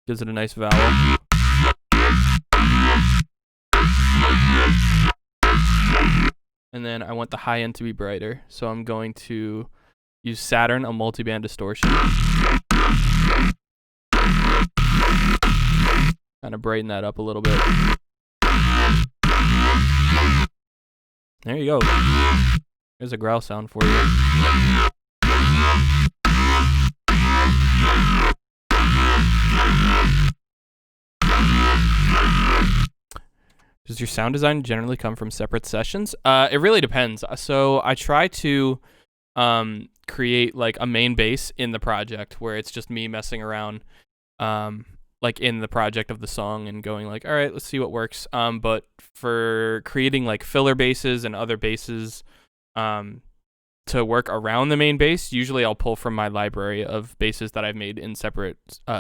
Gives it a nice vowel. And then I want the high end to be brighter, so I'm going to use Saturn, a multiband distortion. Kind of brighten that up a little bit. There you go. There's a growl sound for you. Does your sound design generally come from separate sessions? It really depends. So I try to create like a main bass in the project where it's just me messing around like in the project of the song and going like, all right, let's see what works. But for creating like filler basses and other basses to work around the main bass, usually I'll pull from my library of basses that I've made in separate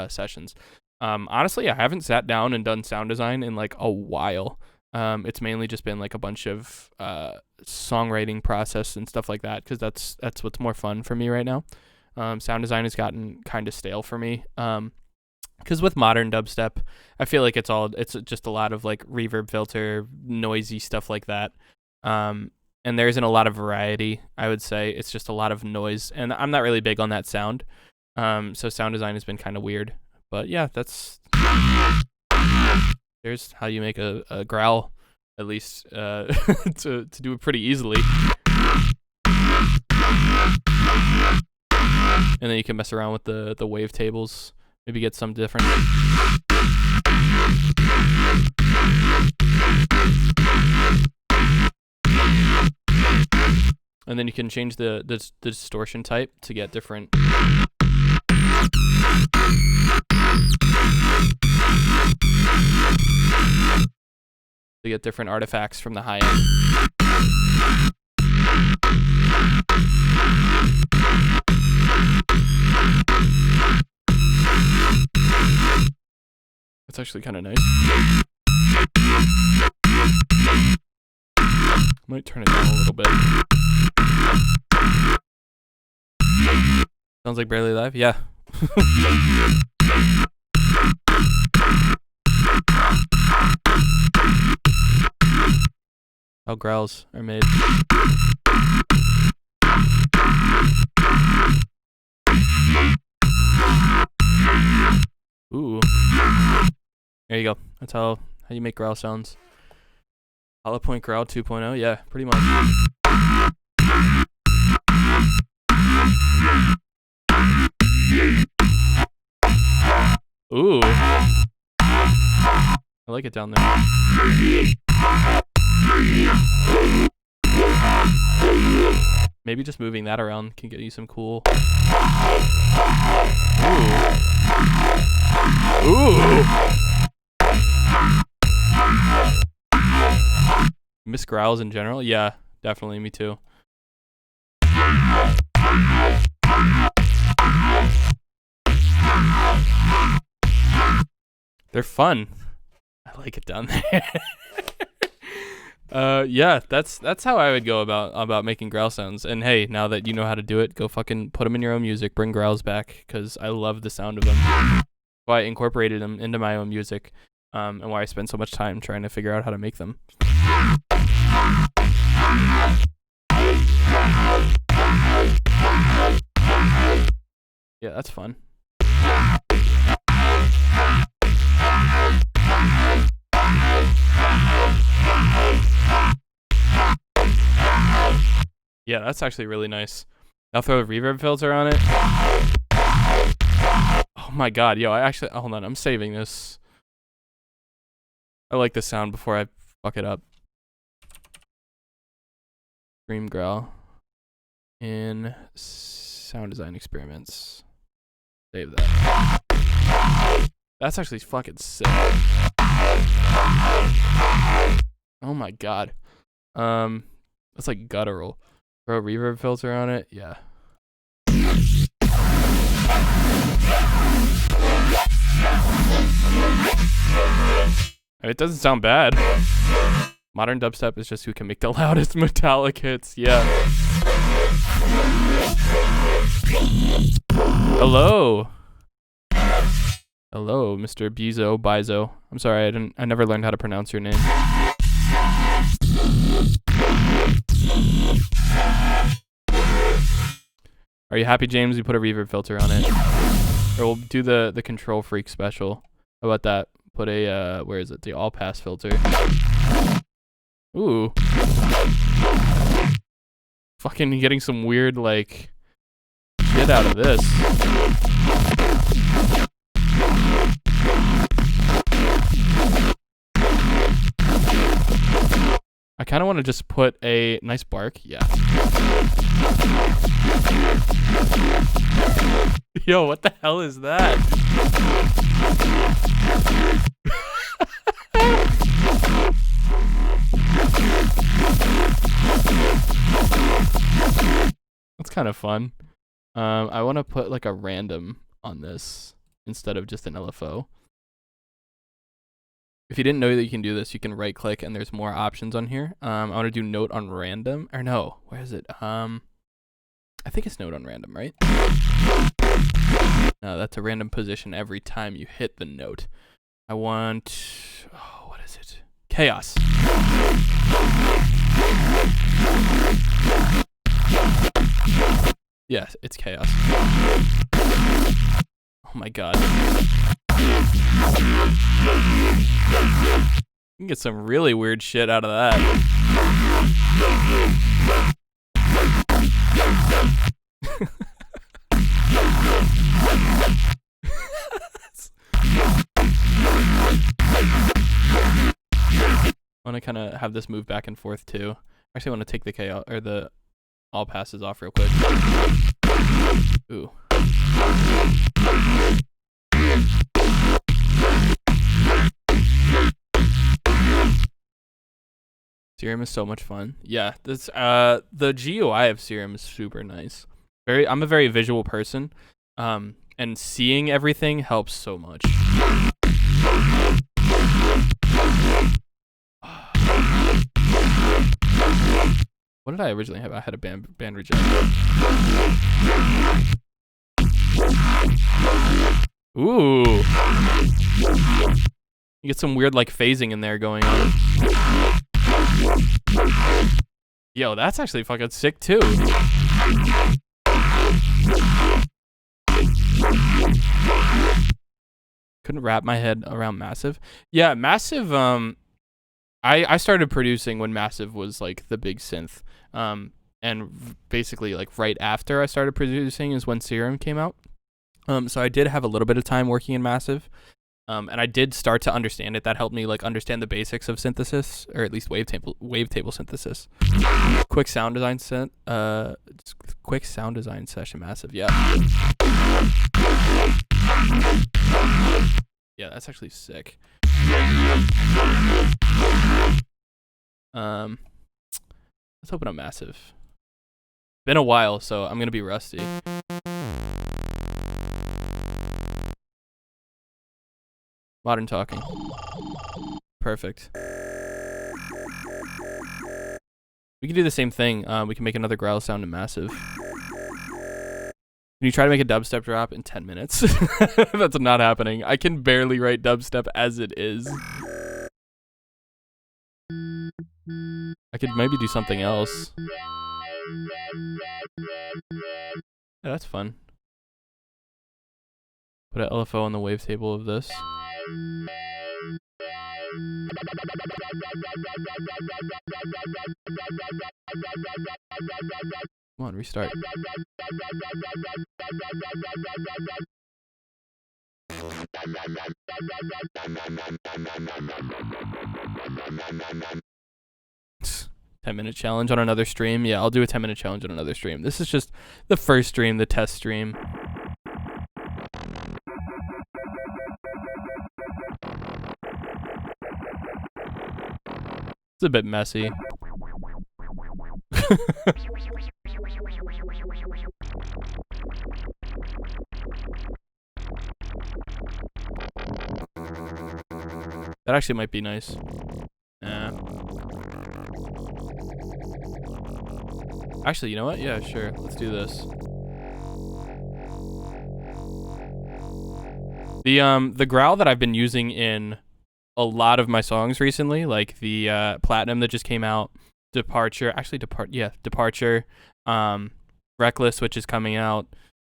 sessions. Honestly, I haven't sat down and done sound design in like a while. It's mainly just been like a bunch of songwriting process and stuff like that because that's what's more fun for me right now. Sound design has gotten kind of stale for me because with modern dubstep, I feel like it's just a lot of like reverb filter, noisy stuff like that. And and there isn't a lot of variety. I would say it's just a lot of noise, and I'm not really big on that sound. So sound design has been kind of weird, but yeah, there's how you make a growl, at least to do it pretty easily. And then you can mess around with the wave tables, maybe get some different. And then you can change the distortion type to get different. To get different artifacts from the high end. That's actually kind of nice. Might turn it down a little bit. Sounds like Barely Live? Yeah. How growls are made. Ooh. There you go. That's how you make growl sounds. Hollow point growl 2.0. Yeah, pretty much. Ooh. I like it down there. Maybe just moving that around can get you some cool. Ooh. Ooh. Miss growls in general? Yeah, definitely. Me too. They're fun. I like it down there. Yeah, that's how I would go about making growl sounds. And hey, now that you know how to do it, go fucking put them in your own music. Bring growls back, because I love the sound of them. Why I incorporated them into my own music, and why I spend so much time trying to figure out how to make them. Yeah, that's fun. Yeah, that's actually really nice. I'll throw a reverb filter on it. Oh my god, yo, hold on, I'm saving this. I like the sound before I fuck it up. Dream growl in sound design experiments. Save that. That's actually fucking sick. Oh my god. That's like guttural. Throw a reverb filter on it. Yeah. It doesn't sound bad. Modern dubstep is just who can make the loudest metallic hits. Yeah. Hello. Hello, Mr. Bizo. I'm sorry, I never learned how to pronounce your name. Are you happy, James? We put a reverb filter on it. Or we'll do the Control Freak special. How about that? Put a, where is it? The all pass filter. Ooh. Fucking getting some weird, like, shit out of this. I kind of want to just put a nice bark. Yeah. Yo, what the hell is that? That's kind of fun. I want to put like a random on this instead of just an LFO. If you didn't know that you can do this, you can right click and there's more options on here. I want to do note on random, or no, where is it? I think it's note on random, right? No, that's a random position every time you hit the note. I want, oh, what is it? Chaos. Yes, it's chaos. Oh my god. You can get some really weird shit out of that. I want to kind of have this move back and forth too. Actually, I want to take the chaos or the all passes off real quick. Ooh. Serum is so much fun. Yeah, this the GUI of Serum is super nice. I'm a very visual person. And seeing everything helps so much. What did I originally have? I had a band reject. Ooh. You get some weird like phasing in there going on. Yo, that's actually fucking sick too. Couldn't wrap my head around Massive. Yeah, Massive, I started producing when Massive was like the big synth. And basically like right after I started producing is when Serum came out. So I did have a little bit of time working in Massive. And I did start to understand it. That helped me like understand the basics of synthesis, or at least wavetable synthesis. Quick sound design session Massive. Yeah. Yeah, that's actually sick. Let's open up Massive. Been a while, so I'm gonna be rusty. Modern talking. Perfect. We can do the same thing. We can make another growl sound in Massive. Can you try to make a dubstep drop in 10 minutes? That's not happening. I can barely write dubstep as it is. I could maybe do something else. Yeah, that's fun. Put an LFO on the wavetable of this. Come on, restart. $10-minute challenge on another stream. Yeah, I'll do a 10-minute challenge on another stream. This is just the first stream, the test stream. It's a bit messy. That actually might be nice. Yeah. Actually, you know what? Yeah, sure. Let's do this. The growl that I've been using in a lot of my songs recently, like the Platinum that just came out, Departure, Reckless, which is coming out,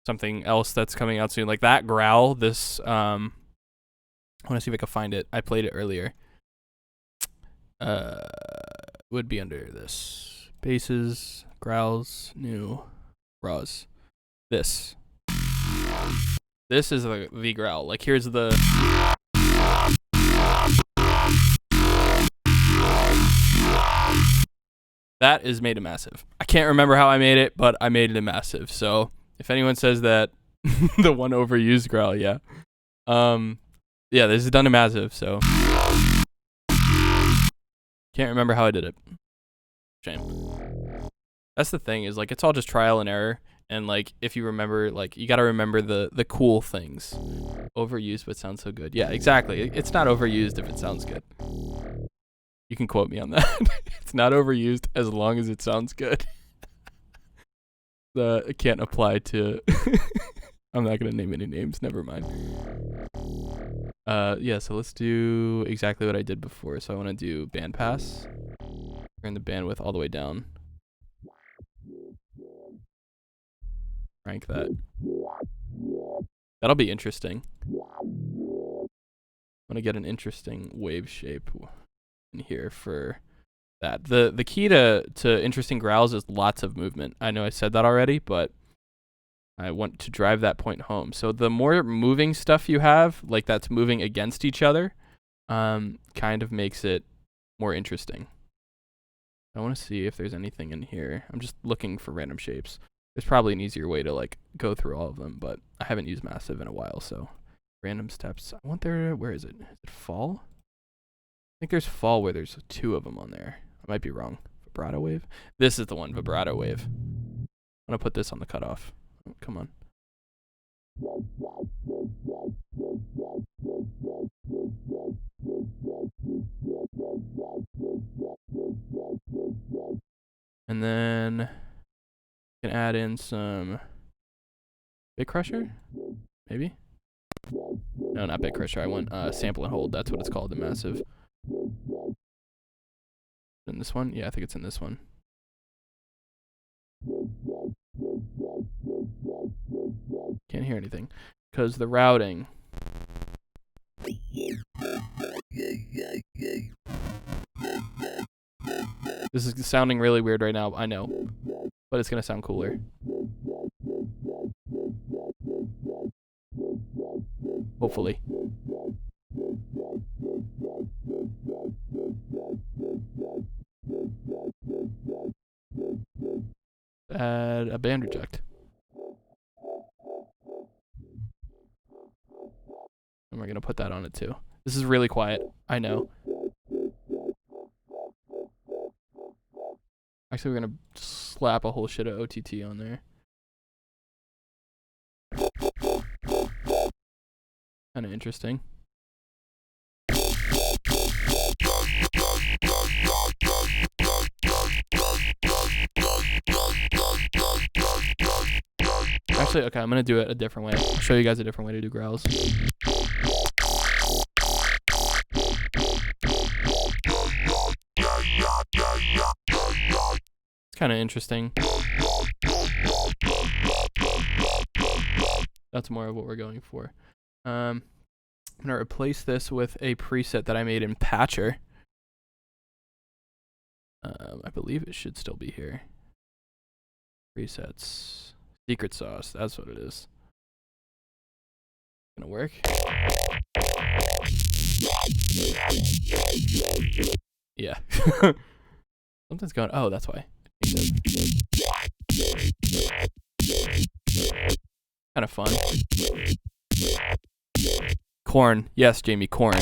something else that's coming out soon, like that growl, this I want to see if I can find it. I played it earlier. Would be under this. Basses, growls, new, raws. This is the growl. Like here's the that is made in Massive. I can't remember how I made it, but I made it in Massive. So if anyone says that the one overused growl, yeah. Yeah, this is done in Massive, so can't remember how I did it. Shame. That's the thing, is like it's all just trial and error, and like if you remember, like you gotta remember the cool things. Overused but sounds so good. Yeah, exactly. It's not overused if it sounds good. You can quote me on that. It's not overused as long as it sounds good. It can't apply to I'm not gonna name any names, never mind. Yeah, so let's do exactly what I did before. So I want to do bandpass. Turn the bandwidth all the way down. Crank that. That'll be interesting. I'm gonna get an interesting wave shape in here for that. The key to interesting growls is lots of movement. I know I said that already, but I want to drive that point home. So the more moving stuff you have, like that's moving against each other, kind of makes it more interesting. I want to see if there's anything in here. I'm just looking for random shapes. There's probably an easier way to like go through all of them, but I haven't used Massive in a while, so random steps. I want there. Where is it? Is it fall? I think there's fall where there's 2 of them on there. I might be wrong. Vibrato wave. This is the one. Vibrato wave. I'm gonna put this on the cutoff. Oh, come on. And then can add in some Bit Crusher, maybe? No, not Bit Crusher. I want Sample and Hold. That's what it's called, the Massive. In this one? Yeah, I think it's in this one. Can't hear anything because the routing. This is sounding really weird right now, I know, but it's gonna sound cooler. Hopefully. Add a band reject. And we're gonna put that on it too. This is really quiet, I know. Actually, we're gonna slap a whole shit of OTT on there. Kinda interesting. Actually, okay, I'm gonna do it a different way. I'll show you guys a different way to do growls. It's kind of interesting. That's more of what we're going for. I'm gonna replace this with a preset that I made in Patcher. I believe it should still be here. Presets. Secret sauce, that's what it is. Gonna work. Yeah. Something's going, oh, that's why. Kind of fun. Corn. Yes, Jamie, corn.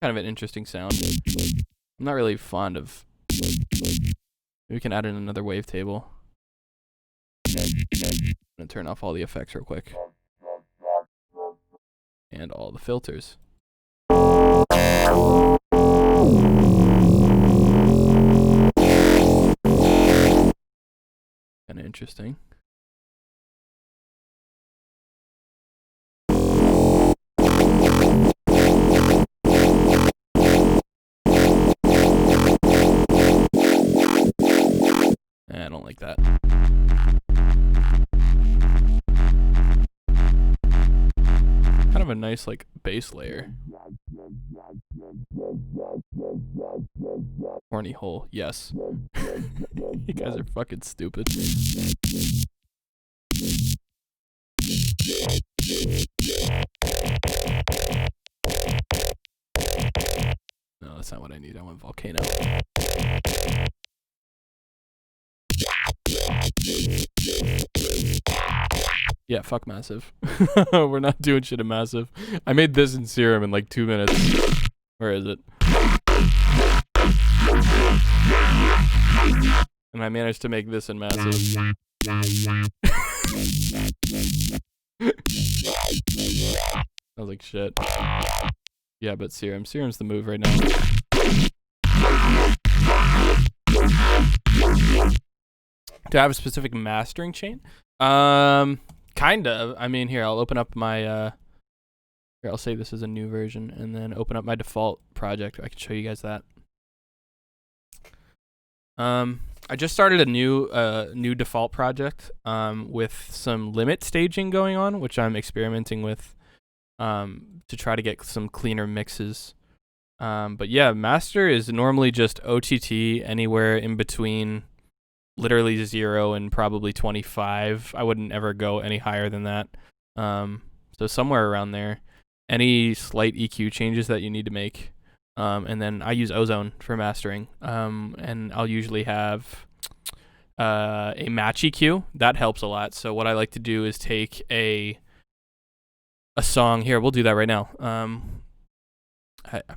Kind of an interesting sound. I'm not really fond of. Maybe we can add in another wavetable. I'm gonna turn off all the effects real quick. And all the filters. Kind of interesting. I don't like that. Kind of a nice like bass layer. Horny hole, yes. You guys are fucking stupid. No, that's not what I need. I want volcano. Yeah, fuck Massive. We're not doing shit in Massive. I made this in Serum in like 2 minutes. Where is it? And I managed to make this in Massive. I was like, shit. Yeah, but Serum. Serum's the move right now. Do I have a specific mastering chain? Kind of. I mean, here, I'll open up my, here, I'll save this as a new version, and then open up my default project. I can show you guys that. I just started a new default project, with some limit staging going on, which I'm experimenting with, to try to get some cleaner mixes. But yeah, master is normally just OTT anywhere in between literally 0 and probably 25. I wouldn't ever go any higher than that. So somewhere around there. Any slight EQ changes that you need to make. And then I use Ozone for mastering. And I'll usually have a match EQ. That helps a lot. So what I like to do is take a song. Here, we'll do that right now. I'm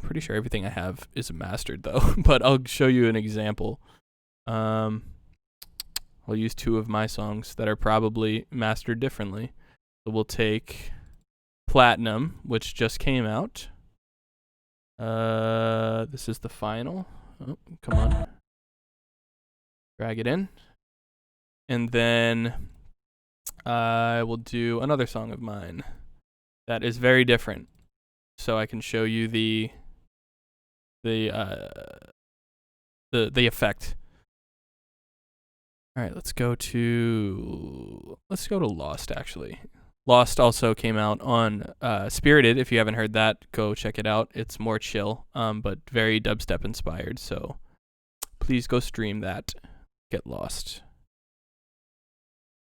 pretty sure everything I have is mastered though, but I'll show you an example. I'll use 2 of my songs that are probably mastered differently. So we'll take Platinum, which just came out. This is the final. Oh, come on. Drag it in. And then I will do another song of mine that is very different. So I can show you the effect. All right, let's go to Lost actually. Lost also came out on Spirited. If you haven't heard that, go check it out. It's more chill, but very dubstep inspired. So please go stream that. Get Lost.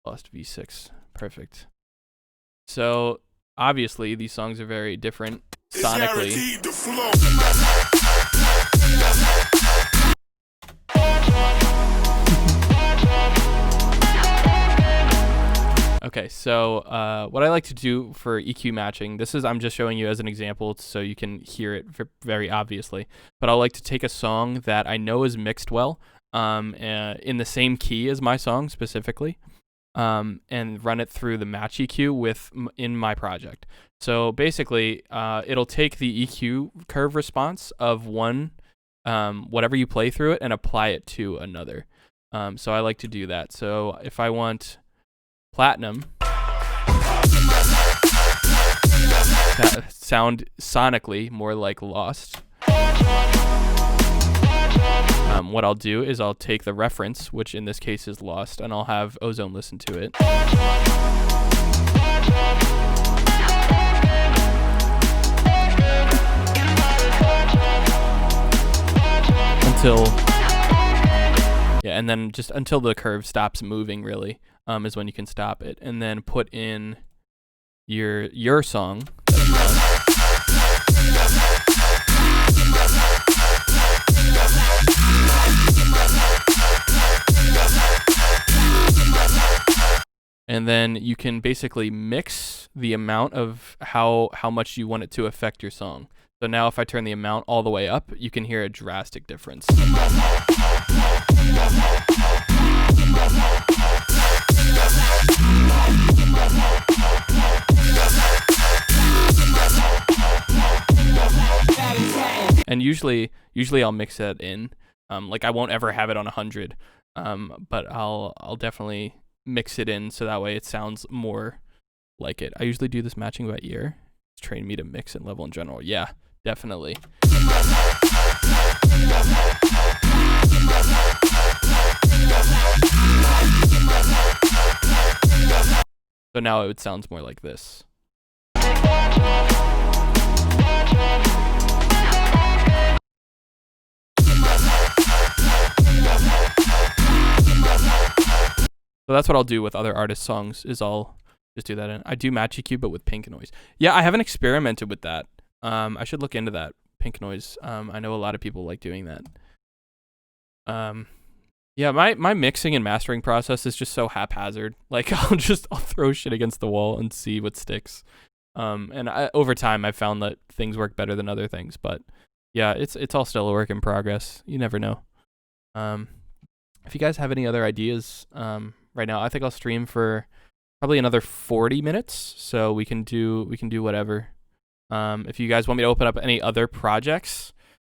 Lost V6. Perfect. So obviously these songs are very different sonically. Okay, so what I like to do for EQ matching, I'm just showing you as an example so you can hear it very obviously, but I like to take a song that I know is mixed well, in the same key as my song specifically, and run it through the match EQ in my project. So basically, it'll take the EQ curve response of one, whatever you play through it, and apply it to another. So I like to do that. So if I want Platinum that sound sonically more like Lost, what I'll do is I'll take the reference, which in this case is Lost, and I'll have Ozone listen to it. And then just until the curve stops moving really, is when you can stop it, and then put in your song. And then you can basically mix the amount of how much you want it to affect your song. So now if I turn the amount all the way up, you can hear a drastic difference. And usually I'll mix that in. Like I won't ever have it on 100, but I'll definitely mix it in so that way it sounds more like it. I usually do this matching by ear. It's trained me to mix and level in general. Yeah, definitely. So now it sounds more like this. So that's what I'll do with other artists' songs, is I'll just do that in. I do match EQ, but with pink noise. Yeah, I haven't experimented with that. I should look into that, pink noise. I know a lot of people like doing that. Yeah, my mixing and mastering process is just so haphazard. Like I'll throw shit against the wall and see what sticks. And over time I've found that things work better than other things, but yeah, it's all still a work in progress. You never know. If you guys have any other ideas, right now, I think I'll stream for probably another 40 minutes, so we can do whatever. If you guys want me to open up any other projects,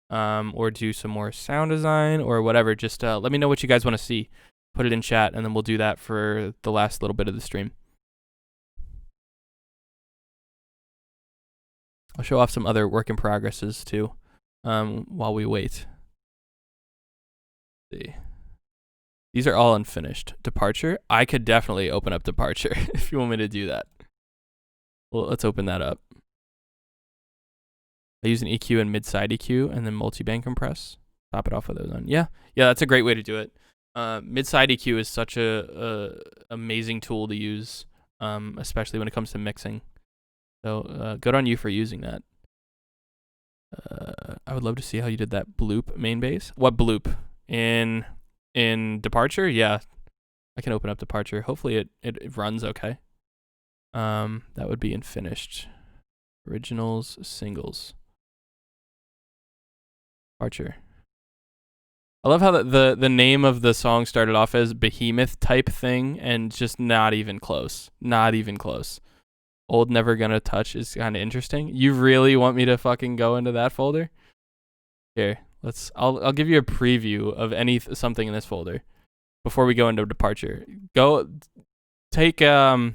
or do some more sound design or whatever, just let me know what you guys want to see. put it in chat, and then we'll do that for the last little bit of the stream. I'll show off some other work in progresses too, while we wait. Let's see. These are all unfinished. Departure. I could definitely open up Departure if you want me to do that. Well, let's open that up. I use an EQ and mid-side EQ and then multi-band compress. Top it off with those on. Yeah, that's a great way to do it. Mid-side EQ is such a amazing tool to use, especially when it comes to mixing. So good on you for using that. I would love to see how you did that bloop main bass. What bloop? In Departure? Yeah, I can open up Departure. Hopefully it runs okay. That would be in finished. Originals, singles. Departure. I love how the name of the song started off as Behemoth type thing and just not even close. Not even close. Old Never Gonna Touch is kind of interesting. You really want me to fucking go into that folder? Here, I'll give you a preview of something in this folder before we go into Departure. Go take any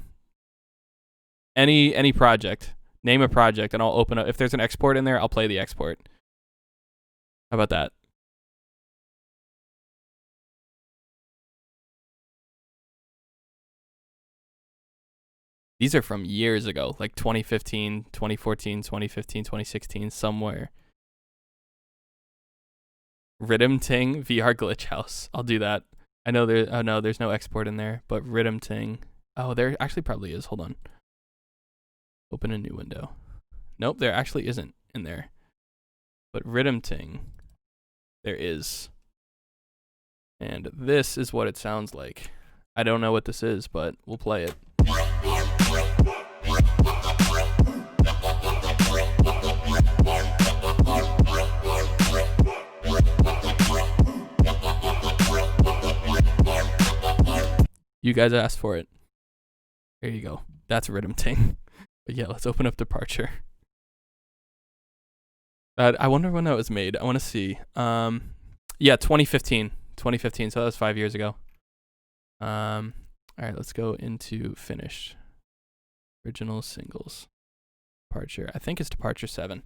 project, name a project, and I'll open up. If there's an export in there, I'll play the export. How about that? These are from years ago, like 2015, 2014, 2015, 2016, somewhere. Rhythm Ting VR Glitch House. I'll do that. I know there's no export in there, but Rhythm Ting. Oh, there actually probably is. Hold on. Open a new window. Nope, there actually isn't in there. But Rhythm Ting, there is. And this is what it sounds like. I don't know what this is, but we'll play it. You guys asked for it. There you go. That's Rhythm Ting. But yeah, let's open up Departure. I wonder when that was made. I want to see. Yeah, 2015. 2015, so that was 5 years ago. All right, let's go into finished. Original singles. Departure. I think it's Departure 7. It's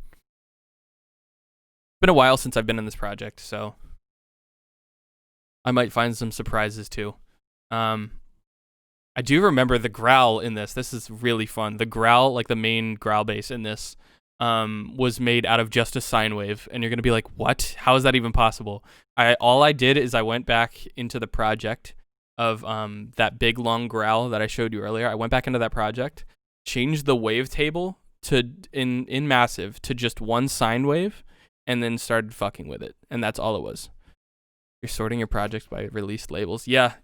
been a while since I've been in this project, so I might find some surprises too. I do remember the growl in this. This is really fun. The growl, like the main growl bass in this, was made out of just a sine wave, and you're gonna be like, "What? How is that even possible?" All I did is I went back into the project of that big long growl that I showed you earlier. I went back into that project, changed the wavetable to in massive to just one sine wave, and then started fucking with it, and that's all it was. You're sorting your projects by released labels. Yeah.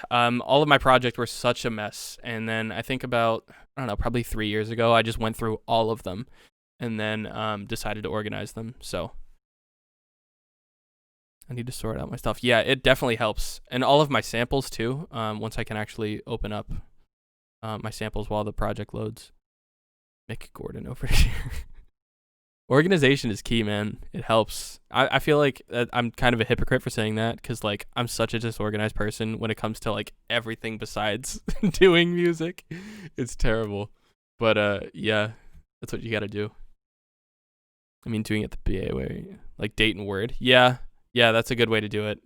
All of my projects were such a mess, and then I think about, I don't know, probably 3 years ago, I just went through all of them, and then decided to organize them. So I need to sort out my stuff. Yeah, it definitely helps, and all of my samples too. Once I can actually open up my samples while the project loads. Mick Gordon over here. Organization is key, man. It helps. I feel like I'm kind of a hypocrite for saying that, because like I'm such a disorganized person when it comes to like everything besides doing music. It's terrible. But yeah, that's what you got to do. I mean, doing it the BA way, like date and word. Yeah, that's a good way to do it.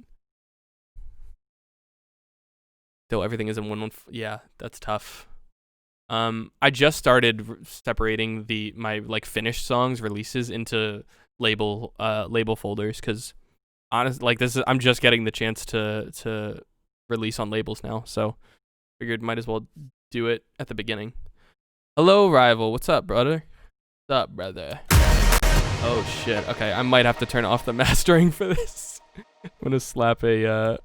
Though everything is in one. Yeah, that's tough. I just started separating my like finished songs releases into label folders, because honestly, like I'm just getting the chance to release on labels now, so figured might as well do it at the beginning. Hello, Rival. What's up, brother? What's up, brother? Oh shit. Okay, I might have to turn off the mastering for this. I'm gonna slap a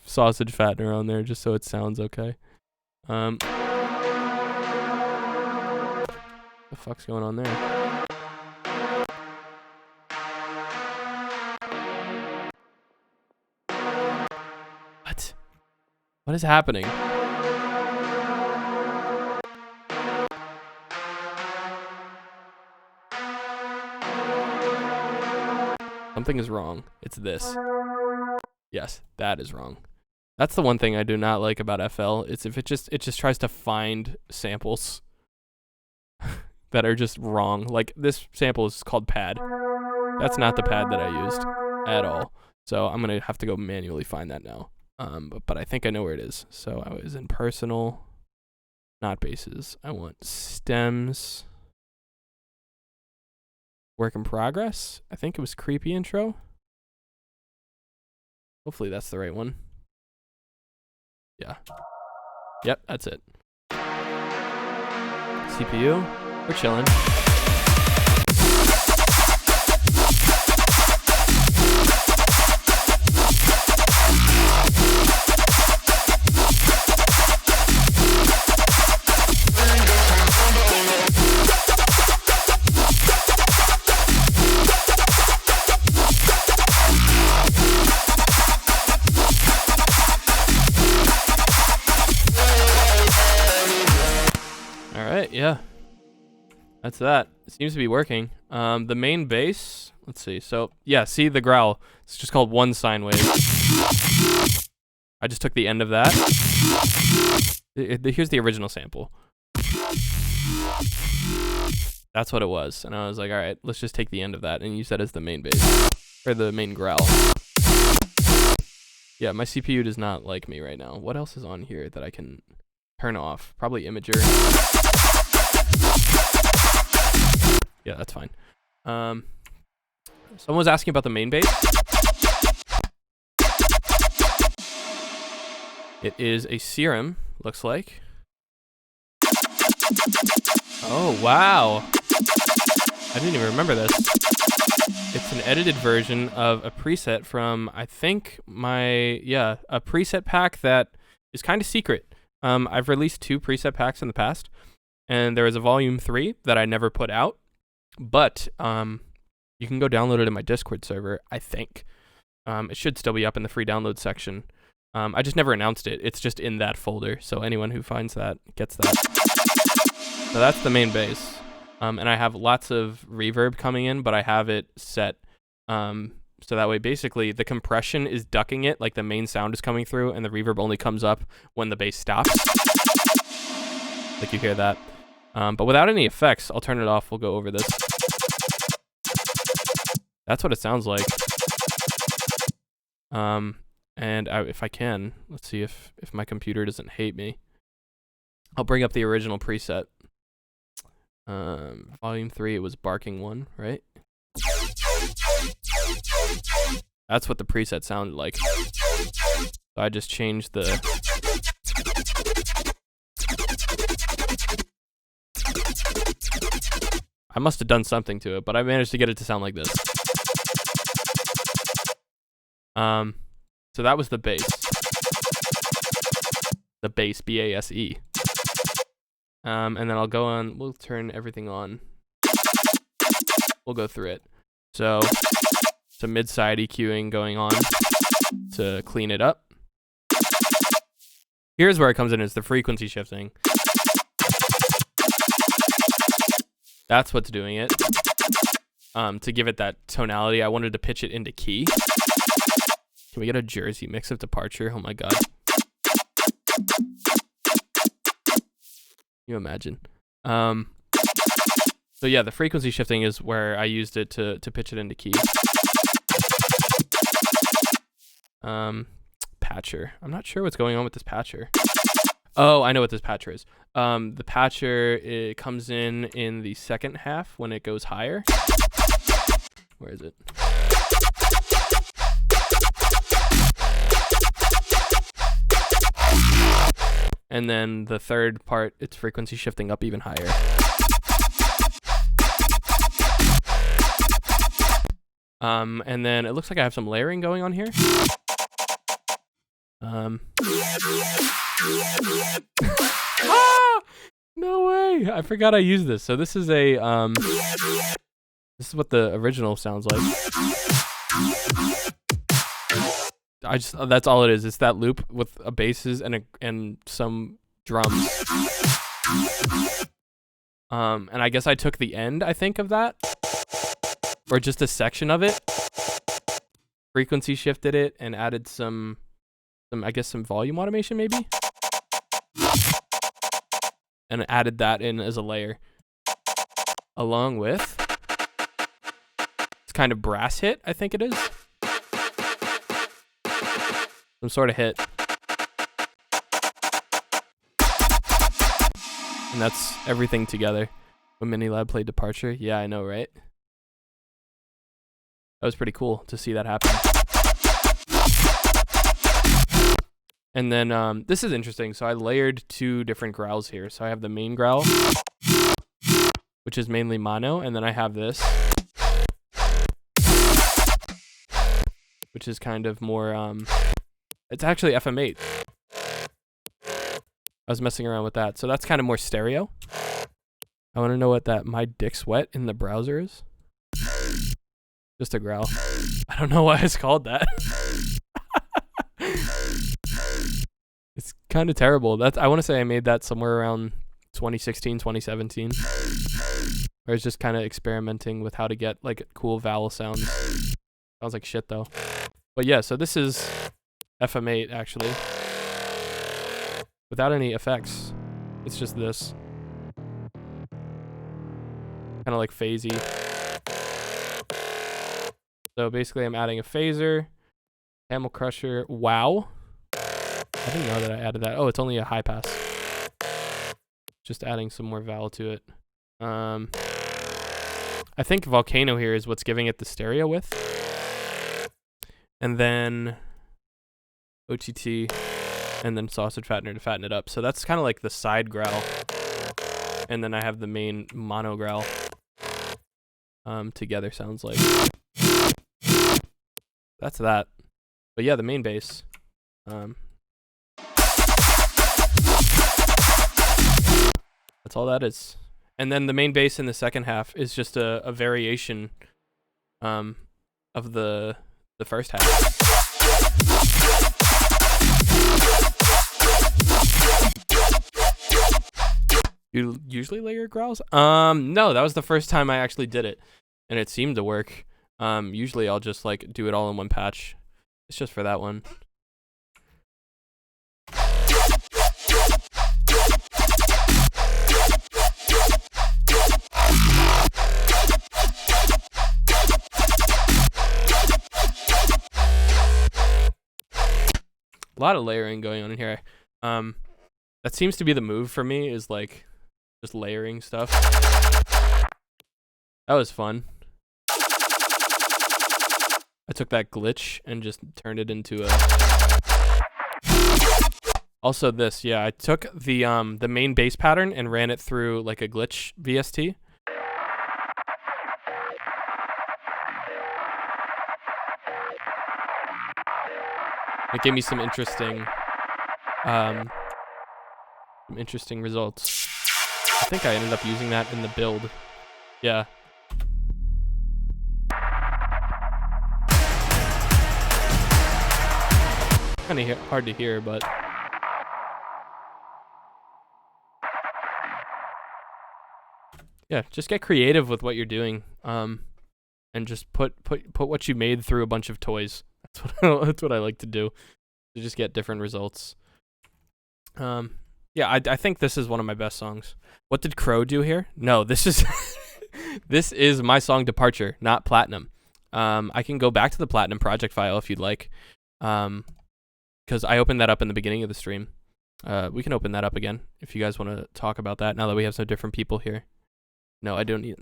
sausage fattener on there just so it sounds okay. The fuck's going on there? What is happening? Something is wrong. It's this. Yes, that is wrong. That's the one thing I do not like about FL. It's if it just tries to find samples that are just wrong. Like this sample is called pad. That's not the pad that I used at all. So I'm gonna have to go manually find that now. But I think I know where it is. So I was in personal, not basses. I want stems. Work in progress. I think it was creepy intro. Hopefully that's the right one. Yeah. Yep, that's it. CPU. We're chilling. Yeah, that's that. It seems to be working. The main bass, let's see. So yeah, see the growl. It's just called one sine wave. I just took the end of that. Here's the original sample. That's what it was. And I was like, all right, let's just take the end of that and use that as the main bass or the main growl. Yeah, my CPU does not like me right now. What else is on here that I can turn off? Probably Imager. Yeah, that's fine. Someone was asking about the main bass. It is a serum, looks like. Oh, wow. I didn't even remember this. It's an edited version of a preset from, I think, a preset pack that is kind of secret. I've released 2 preset packs in the past. And there is a volume 3 that I never put out, but you can go download it in my Discord server, I think. It should still be up in the free download section. I just never announced it. It's just in that folder, so anyone who finds that gets that. So that's the main bass. And I have lots of reverb coming in, but I have it set so that way basically the compression is ducking it, like the main sound is coming through, and the reverb only comes up when the bass stops. Like you hear that. But without any effects, I'll turn it off. We'll go over this. That's what it sounds like. And if I can, let's see if my computer doesn't hate me. I'll bring up the original preset. Volume 3, it was Barking 1, right? That's what the preset sounded like. So I just changed the... I must have done something to it, but I managed to get it to sound like this. So that was the bass. The bass, B-A-S-E. And then I'll go on, we'll turn everything on. We'll go through it. So, some mid-side EQing going on to clean it up. Here's where it comes in, is the frequency shifting. That's what's doing it. To give it that tonality, I wanted to pitch it into key. Can we get a Jersey mix of Departure? Oh my god. Can you imagine? So yeah, the frequency shifting is where I used it to pitch it into key. Patcher. I'm not sure what's going on with this patcher. Oh, I know what this patcher is. The patcher, it comes in the second half when it goes higher. Where is it? And then the third part, it's frequency shifting up even higher. And then it looks like I have some layering going on here. No way! I forgot I used this. So this is a this is what the original sounds like. That's all it is. It's that loop with a basses and some drums. And I guess I took the end, I think, of that, or just a section of it. Frequency shifted it and added some I guess some volume automation maybe, and added that in as a layer, along with this kind of brass hit, I think it is, some sort of hit, and that's everything together. When Minilab played Departure, yeah, I know, right? That was pretty cool to see that happen. And then this is interesting. So I layered 2 different growls here. So I have the main growl, which is mainly mono, and then I have this, which is kind of more, it's actually FM8. I was messing around with that. So that's kind of more stereo. I want to know what that My Dick's Wet in the browser is. Just a growl. I don't know why it's called that. It's kind of terrible. I want to say I made that somewhere around 2016, 2017. I was just kind of experimenting with how to get like cool vowel sounds. Sounds like shit though. But yeah, so this is FM8 actually. Without any effects. It's just this. Kind of like phasey. So basically I'm adding a phaser, Camel Crusher, wow. I didn't know that I added that. Oh, it's only a high pass. Just adding some more vowel to it. I think Volcano here is what's giving it the stereo width. And then OTT, and then Sausage Fattener to fatten it up. So that's kind of like the side growl. And then I have the main mono growl. Together sounds like. That's that. But yeah, the main bass. That's all that is. And then the main bass in the second half is just a variation of the first half. You usually layer growls? No, that was the first time I actually did it, and it seemed to work. Usually I'll just like do it all in one patch. It's just for that one. A lot of layering going on in here. That seems to be the move for me, is like just layering stuff. That was fun. I took that glitch and just turned it into a... Also this, yeah, I took the main bass pattern and ran it through like a glitch VST. It gave me some interesting results. I think I ended up using that in the build. Yeah. Kind of hard to hear, but yeah, just get creative with what you're doing, and just put what you made through a bunch of toys. That's what I like to do, to just get different results. Yeah, I think this is one of my best songs. What did Crowe do here? No, this is this is my song Departure, not Platinum. I can go back to the Platinum project file if you'd like, because I opened that up in the beginning of the stream. We can open that up again if you guys want to talk about that now that we have some different people here. No, I don't need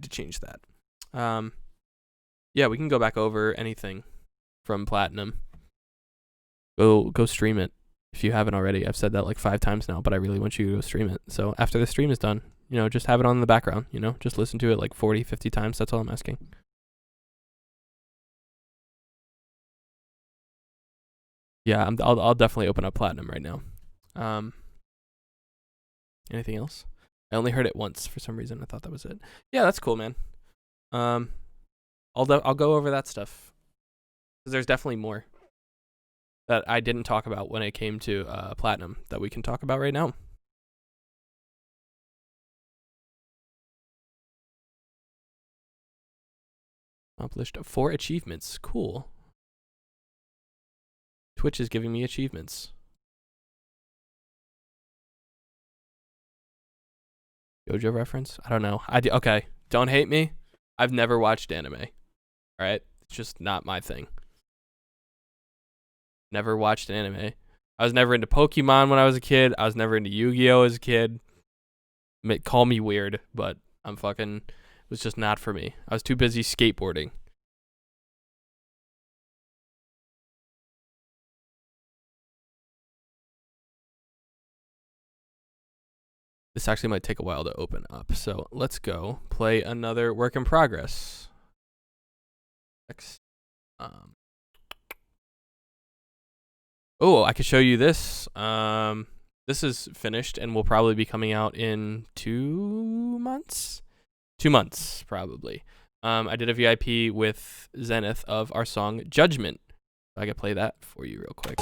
to change that. Yeah, we can go back over anything from Platinum. Go stream it if you haven't already. I've said that like 5 times now, but I really want you to go stream it. So after the stream is done, just have it on in the background, just listen to it like 40, 50 times. That's all I'm asking. Yeah, I'll definitely open up Platinum right now. Anything else? I only heard it once for some reason. I thought that was it. Yeah, that's cool, man. I'll go over that stuff, because there's definitely more that I didn't talk about when it came to Platinum that we can talk about right now. Accomplished 4 achievements. Cool. Twitch is giving me achievements. JoJo reference? I don't know. Okay, don't hate me. I've never watched anime. All right? It's just not my thing. Never watched anime. I was never into Pokemon when I was a kid. I was never into Yu-Gi-Oh as a kid. Call me weird, but it was just not for me. I was too busy skateboarding. This actually might take a while to open up, so let's go play another work in progress. Oh, I could show you this. This is finished and will probably be coming out in 2 months. 2 months, probably. I did a VIP with Zenith of our song Judgment. I could play that for you real quick.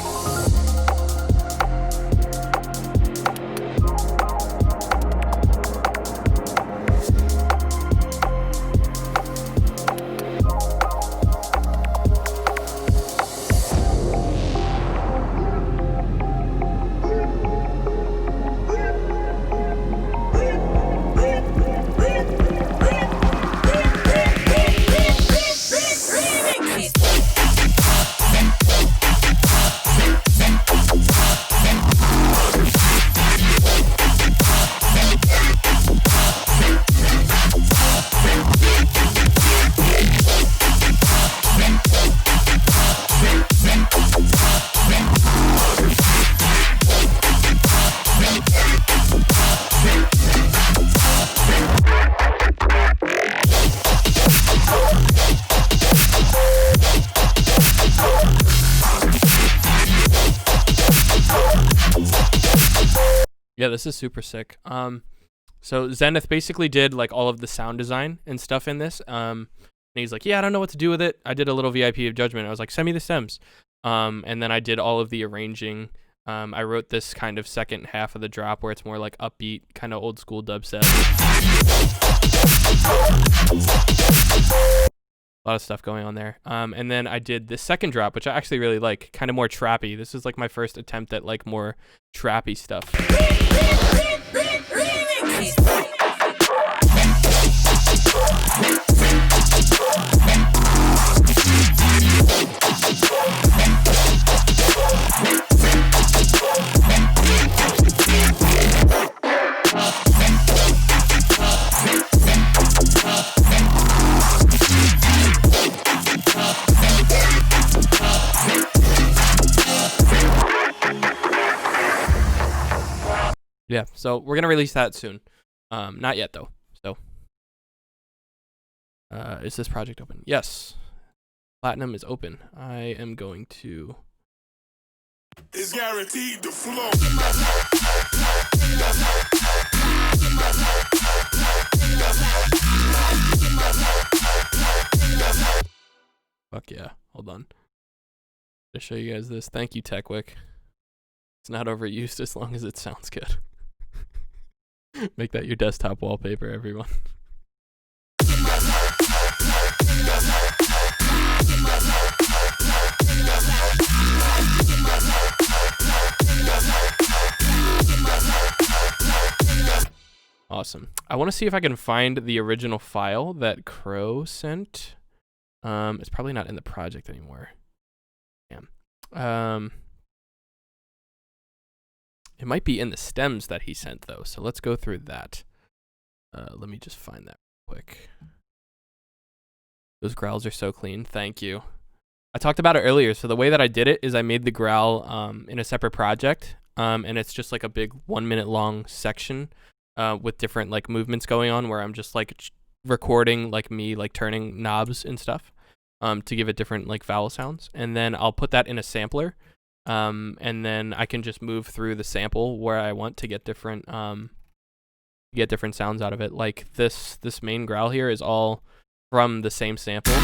Yeah, this is super sick. So Zenith basically did like all of the sound design and stuff in this. And he's like, yeah, I don't know what to do with it. I did a little VIP of Judgment. I was like, send me the stems. And then I did all of the arranging. I wrote this kind of second half of the drop where it's more like upbeat, kind of old school dubstep. A lot of stuff going on there. And then I did this second drop, which I actually really like, kind of more trappy. This is like my first attempt at like more trappy stuff. Yeah, so we're gonna release that soon. Not yet though. So, is this project open? Yes, Platinum is open. I am going to. It's guaranteed to flow. Fuck yeah! Hold on. To show you guys this. Thank you, TechWick. It's not overused as long as it sounds good. Make that your desktop wallpaper, everyone. Awesome. I want to see if I can find the original file that Crowe sent. It's probably not in the project anymore. Damn. It might be in the stems that he sent, though, so let's go through that. Let me just find that real quick. Those growls are so clean. Thank you. I talked about it earlier, so the way that I did it is I made the growl in a separate project, and it's just like a big 1 minute long section with different like movements going on where I'm just like recording like me like turning knobs and stuff to give it different like vowel sounds, and then I'll put that in a sampler. And then I can just move through the sample where I want to get different sounds out of it. Like this main growl here is all from the same sample.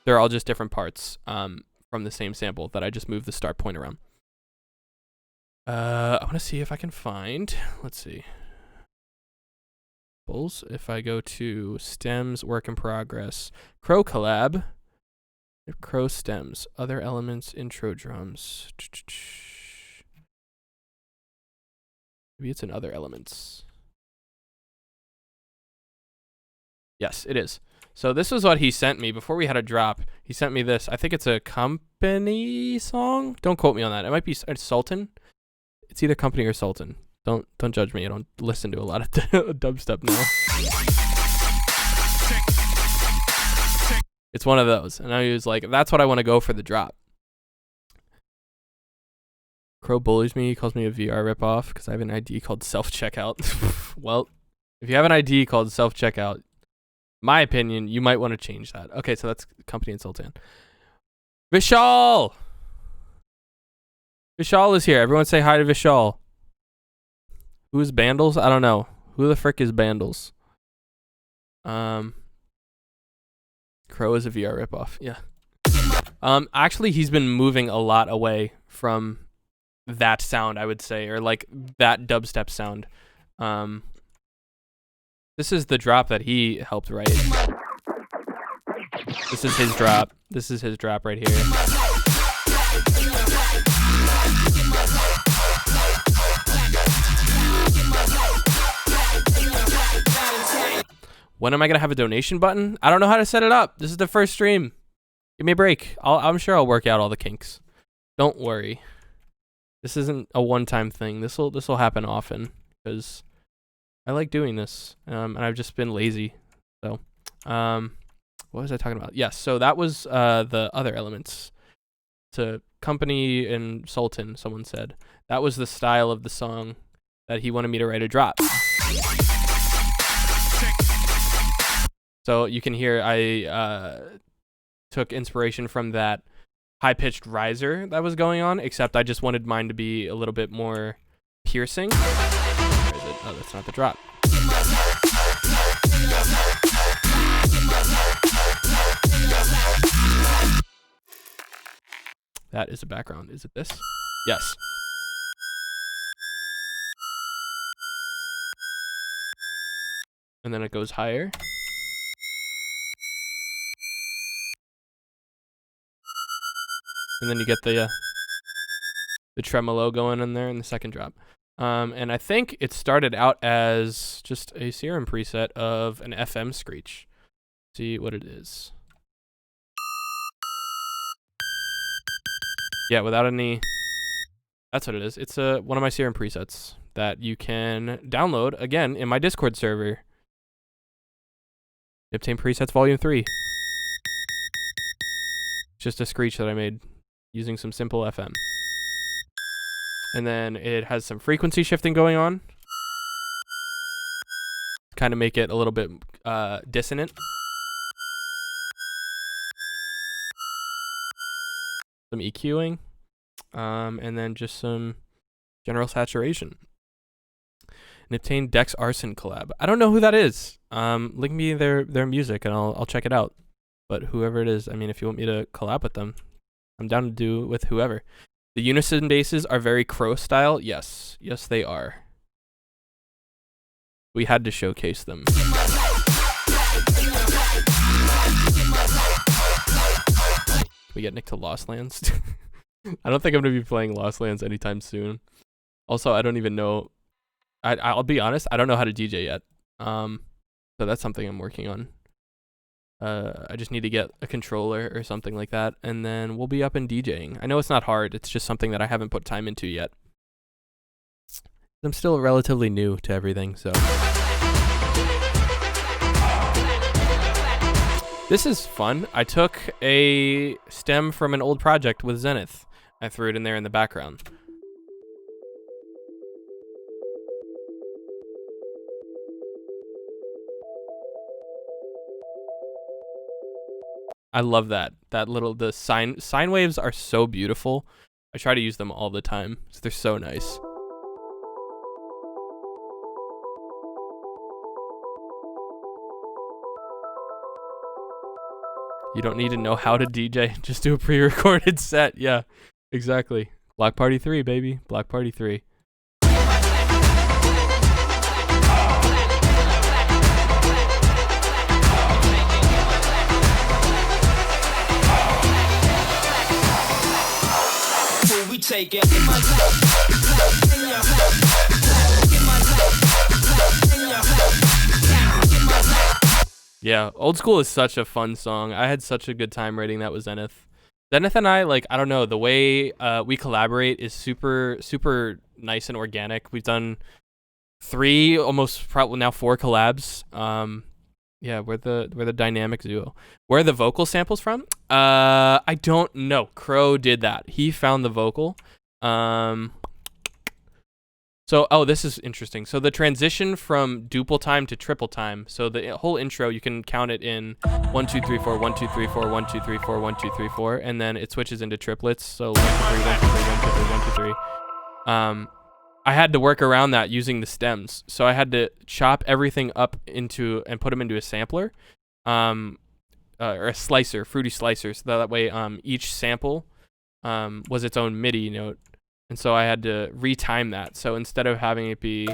They're all just different parts from the same sample that I just moved the start point around. I want to see if I can find. Let's see. samples. If I go to stems, work in progress, Crow collab, Crow stems, other elements, intro drums. Maybe it's in other elements. Yes, it is. So this is what he sent me before we had a drop. He sent me this. I think it's a company song. Don't quote me on that. It might be Sultan. It's either company or Sultan. Don't judge me. I don't listen to a lot of dubstep now. It's one of those. And I was like, that's what I want to go for the drop. Crow bullies me. He calls me a VR ripoff because I have an ID called self-checkout. Well, if you have an ID called self-checkout, my opinion, you might want to change that. Okay, so that's company and Sultan. Vishal! Vishal is here. Everyone say hi to Vishal. Who is Bandles? I don't know. Who the frick is Bandles? Crow is a VR ripoff. Yeah. Actually, he's been moving a lot away from that sound, I would say, or like that dubstep sound. This is the drop that he helped write. This is his drop. This is his drop right here. When am I going to have a donation button? I don't know how to set it up. This is the first stream. Give me a break. I'm sure I'll work out all the kinks. Don't worry. This isn't a one-time thing. This will happen often because I like doing this, and I've just been lazy. So, what was I talking about? Yes, so that was the other elements. To company and Sultan, someone said. That was the style of the song that he wanted me to write a drop. So you can hear I took inspiration from that high-pitched riser that was going on, except I just wanted mine to be a little bit more piercing. Where is it? Oh, that's not the drop. That is the background. Is it this? Yes. And then it goes higher. And then you get the tremolo going in there in the second drop. And I think it started out as just a Serum preset of an FM screech. See what it is. Yeah, without any... That's what it is. It's one of my Serum presets that you can download, again, in my Discord server. Nyptane Presets Volume 3. Just a screech that I made using some simple FM. And then it has some frequency shifting going on. Kind of make it a little bit dissonant. Some EQing. And then just some general saturation. Nyptane Dex Arson collab. I don't know who that is. Link me their music and I'll check it out. But whoever it is, I mean, if you want me to collab with them, I'm down to do with whoever. The unison basses are very Crow style. Yes. Yes, they are. We had to showcase them. We get Nick to Lost Lands. I don't think I'm going to be playing Lost Lands anytime soon. Also, I don't even know. I'll be honest, I don't know how to DJ yet. So that's something I'm working on. I just need to get a controller or something like that, and then we'll be up and DJing. I know it's not hard. It's just something that I haven't put time into yet. I'm still relatively new to everything, so. This is fun. I took a stem from an old project with Zenith. I threw it in there in the background. I love that. The sine waves are so beautiful. I try to use them all the time. So they're so nice. You don't need to know how to DJ. Just do a pre-recorded set. Yeah, exactly. Block Party 3, baby. Block Party 3. shake it. In my clap, clap, in your clap, clap, in my clap, clap, in your clap, clap, in my clap. Yeah, Old School is such a fun song. I had such a good time writing that with Zenith. Zenith and I, like, I don't know, the way we collaborate is super, super nice and organic. We've done 3, almost probably now 4 collabs. Yeah, we're the dynamic duo. Where are the vocal samples from? I don't know. Crowe did that. He found the vocal. So, oh, this is interesting. So the transition from duple time to triple time. So the whole intro, you can count it in 1, 2, 3, 4, 1, 2, 3, 4, 1, 2, 3, 4, 1, 2, 3, 4, and then it switches into triplets. So 1, 2, 3, 1, 2, 3, 1, 2, 3, 1, 2, 3. I had to work around that using the stems. So I had to chop everything up into and put them into a sampler, or a slicer, fruity slicer. So that way, each sample was its own MIDI note. And so I had to retime that. So instead of having it be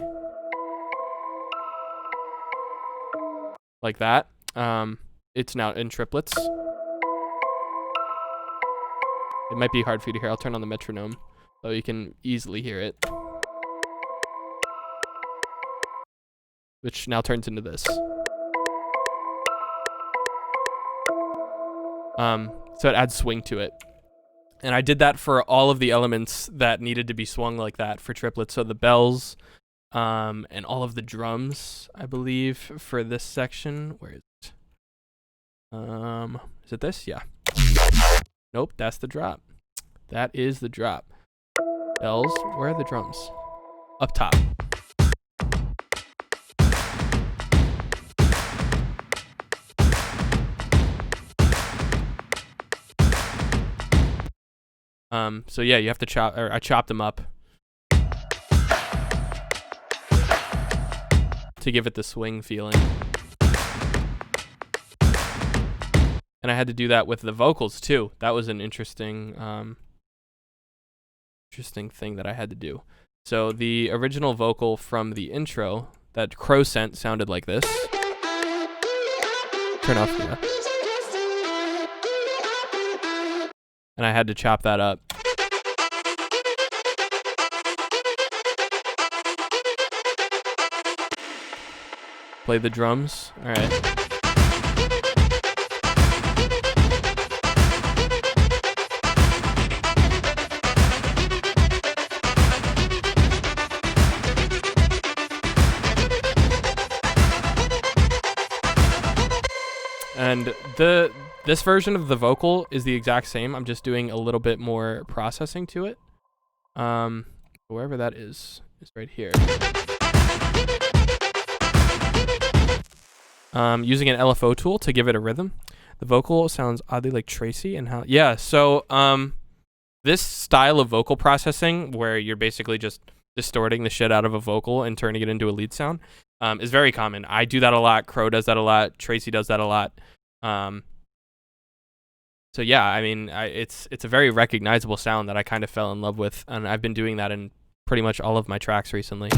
like that, it's now in triplets. It might be hard for you to hear. I'll turn on the metronome so you can easily hear it. Which now turns into this. So it adds swing to it. And I did that for all of the elements that needed to be swung like that for triplets. So the bells, and all of the drums, I believe, for this section. Where is it? Is it this? Yeah. Nope, that's the drop. That is the drop. Bells, where are the drums? Up top. So yeah, you have to chop, or I chopped them up to give it the swing feeling. And I had to do that with the vocals too. That was an interesting thing that I had to do. So the original vocal from the intro that Crowe sent sounded like this. Turn off the... And I had to chop that up. Play the drums. All right. And this version of the vocal is the exact same. I'm just doing a little bit more processing to it. Wherever that is right here. Using an LFO tool to give it a rhythm. The vocal sounds oddly like Tracy and how... Yeah, so this style of vocal processing where you're basically just distorting the shit out of a vocal and turning it into a lead sound is very common. I do that a lot. Crowe does that a lot. Tracy does that a lot. So yeah, I mean, it's a very recognizable sound that I kind of fell in love with, and I've been doing that in pretty much all of my tracks recently.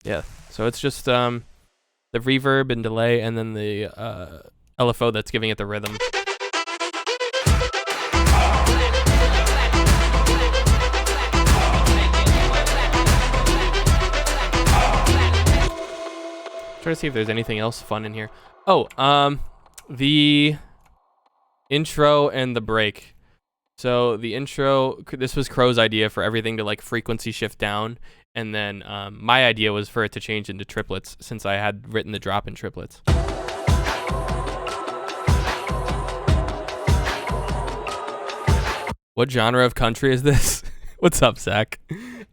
Yeah, so it's just the reverb and delay, and then the LFO that's giving it the rhythm. Try to see if there's anything else fun in here. Oh, the intro and the break. So the intro, this was Crowe's idea for everything to like frequency shift down. And then my idea was for it to change into triplets since I had written the drop in triplets. What genre of country is this? What's up, Zach?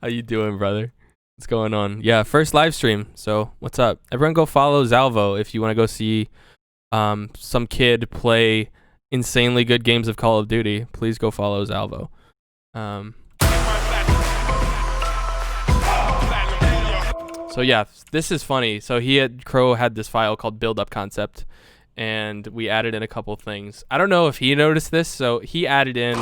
How you doing, brother? What's going on? Yeah, first live stream. So what's up? Everyone go follow Zalvo if you want to go see some kid play insanely good games of Call of Duty. Please go follow Zalvo. So yeah, this is funny. So Crowe had this file called Build Up Concept, and we added in a couple things. I don't know if he noticed this, so he added in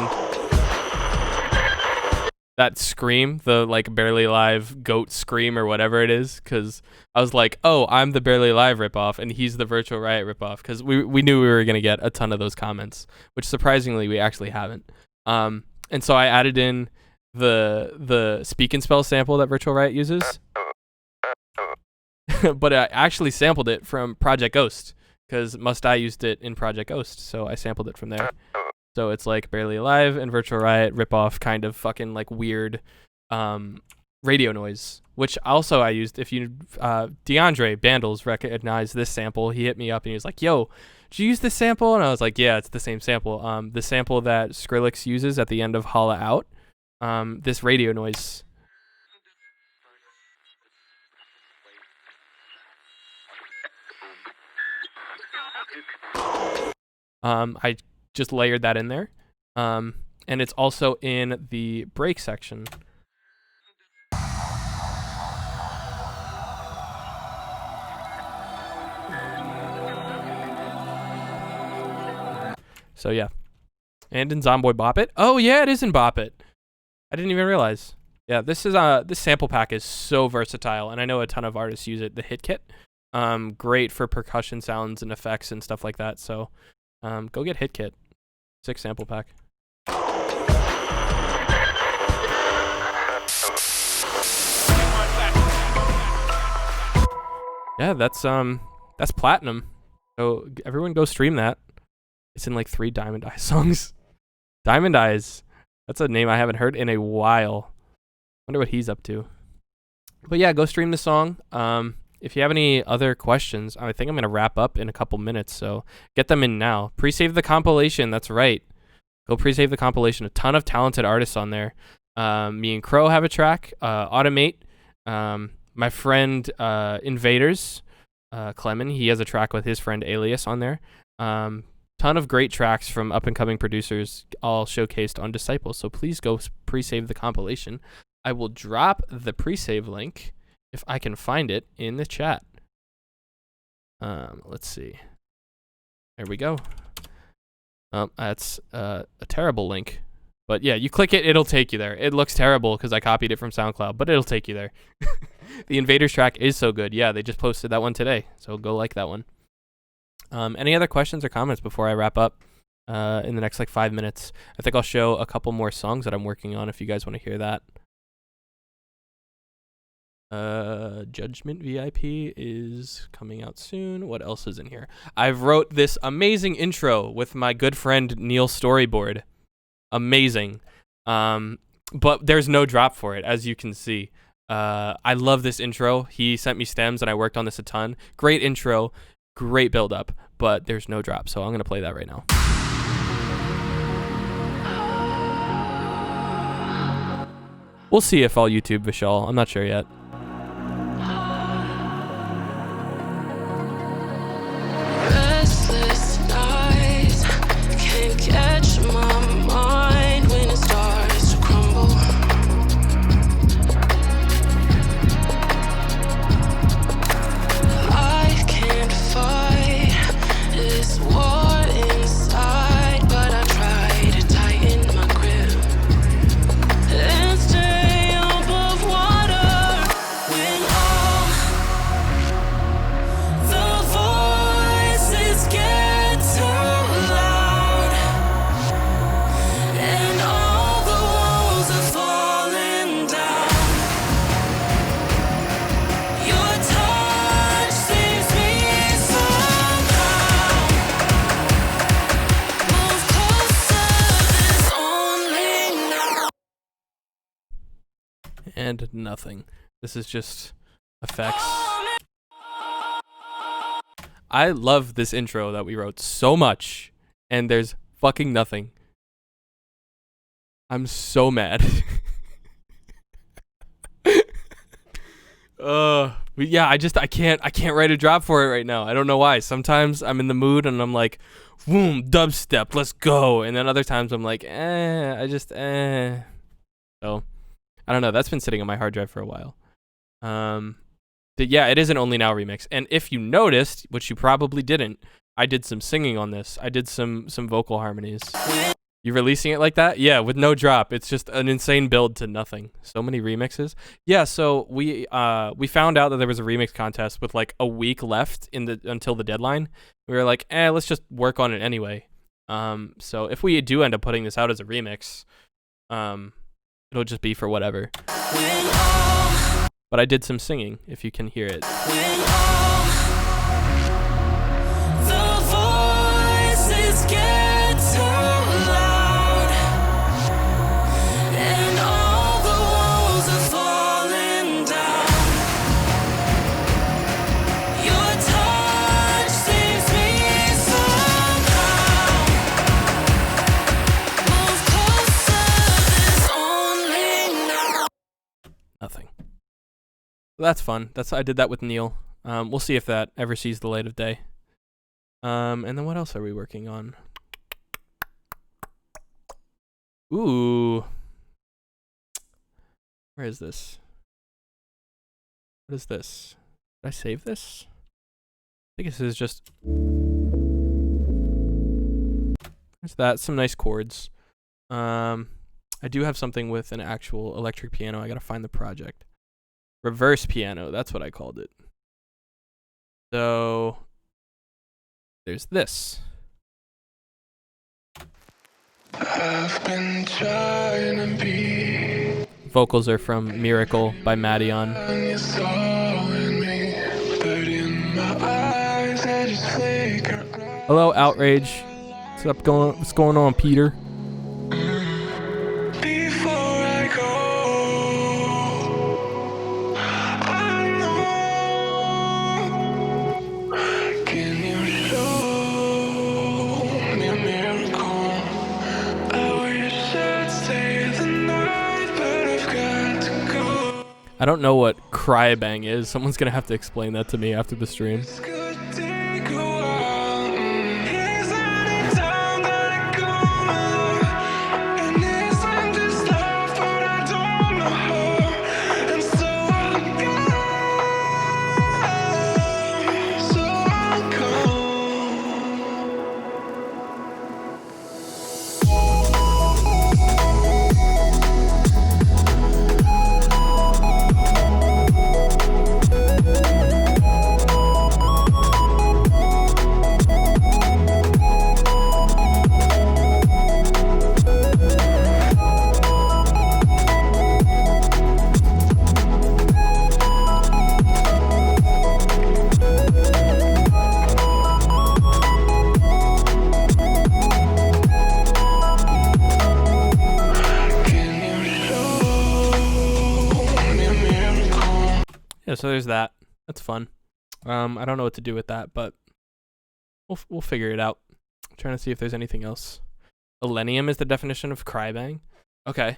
that scream, the like Barely Alive goat scream or whatever it is, because I was like, oh, I'm the Barely Alive ripoff, and he's the Virtual Riot ripoff, because we knew we were going to get a ton of those comments, which surprisingly we actually haven't. And so I added in the Speak and Spell sample that Virtual Riot uses, but I actually sampled it from Project Ghost, because Must I used it in Project Ghost, so I sampled it from there. So it's like Barely Alive and Virtual Riot ripoff, kind of fucking like weird radio noise, which also I used. If you DeAndre Bandles recognized this sample, he hit me up and he was like, yo, did you use this sample? And I was like, yeah, it's the same sample. The sample that Skrillex uses at the end of Holla Out, this radio noise. I just layered that in there. And it's also in the break section. So yeah. And in Zomboy Bop It. Oh yeah, it is in Bop It. I didn't even realize. Yeah, this sample pack is so versatile, and I know a ton of artists use it. The Hit Kit. Great for percussion sounds and effects and stuff like that. So go get Hit Kit. 6 sample pack. Yeah, that's platinum. So everyone go stream that. It's in like 3 Diamond Eyes songs. Diamond Eyes. That's a name I haven't heard in a while. Wonder what he's up to. But yeah, go stream the song. If you have any other questions, I think I'm going to wrap up in a couple minutes, so get them in now. Pre-save the compilation, that's right. Go pre-save the compilation. A ton of talented artists on there. Me and Crow have a track. Automate. My friend Invaders, Clement, he has a track with his friend Alias on there. Ton of great tracks from up-and-coming producers, all showcased on Disciple, so please go pre-save the compilation. I will drop the pre-save link, if I can find it, in the chat. Let's see. There we go. That's a terrible link. But yeah, you click it, it'll take you there. It looks terrible because I copied it from SoundCloud, but it'll take you there. The Invaders track is so good. Yeah, they just posted that one today, so go like that one. Any other questions or comments before I wrap up in the next like 5 minutes? I think I'll show a couple more songs that I'm working on if you guys want to hear that. Judgment VIP is coming out soon. What else is in here? I've wrote this amazing intro with my good friend Neil Storyboard. Amazing. But there's no drop for it, as you can see. I love this intro. He sent me stems and I worked on this a ton. Great intro, great build up, but there's no drop. So I'm going to play that right now. We'll see if I'll YouTube Vishal. I'm not sure yet. Restless nights can't catch my mind when it starts to crumble. I can't fight this war inside, but I try to tighten my grip and stay above water when all the voices get too loud and all the walls are falling down. Your touch saves me somehow. Move closer, there's only now. And nothing. This is just effects. I love this intro that we wrote so much, and there's fucking nothing. I'm so mad. Yeah, I can't write a drop for it right now. I don't know why. Sometimes I'm in the mood and I'm like, boom, dubstep, let's go. And then other times I'm like, So, I don't know. That's been sitting on my hard drive for a while. But yeah, it is an Only Now remix. And if you noticed, which you probably didn't, I did some singing on this. I did some vocal harmonies. You releasing it like that? Yeah, with no drop. It's just an insane build to nothing. So many remixes. Yeah, so we found out that there was a remix contest with like a week left until the deadline. We were like, let's just work on it anyway. So if we do end up putting this out as a remix, it'll just be for whatever. But I did some singing, if you can hear it. Nothing. That's fun. I did that with Neil. We'll see if that ever sees the light of day. And then what else are we working on? Ooh. Where is this? What is this? Did I save this? I think this is just... There's that. Some nice chords. I do have something with an actual electric piano. I gotta find the project. Reverse piano, that's what I called it. So there's this. I've been trying to be. Vocals are from Miracle by Madion. Hello, Outrage. What's going on, Peter? I don't know what crybang is. Someone's gonna have to explain that to me after the stream. Yeah, so there's that. That's fun. I don't know what to do with that, but we'll figure it out. I'm trying to see if there's anything else. Millennium is the definition of crybang. Okay. I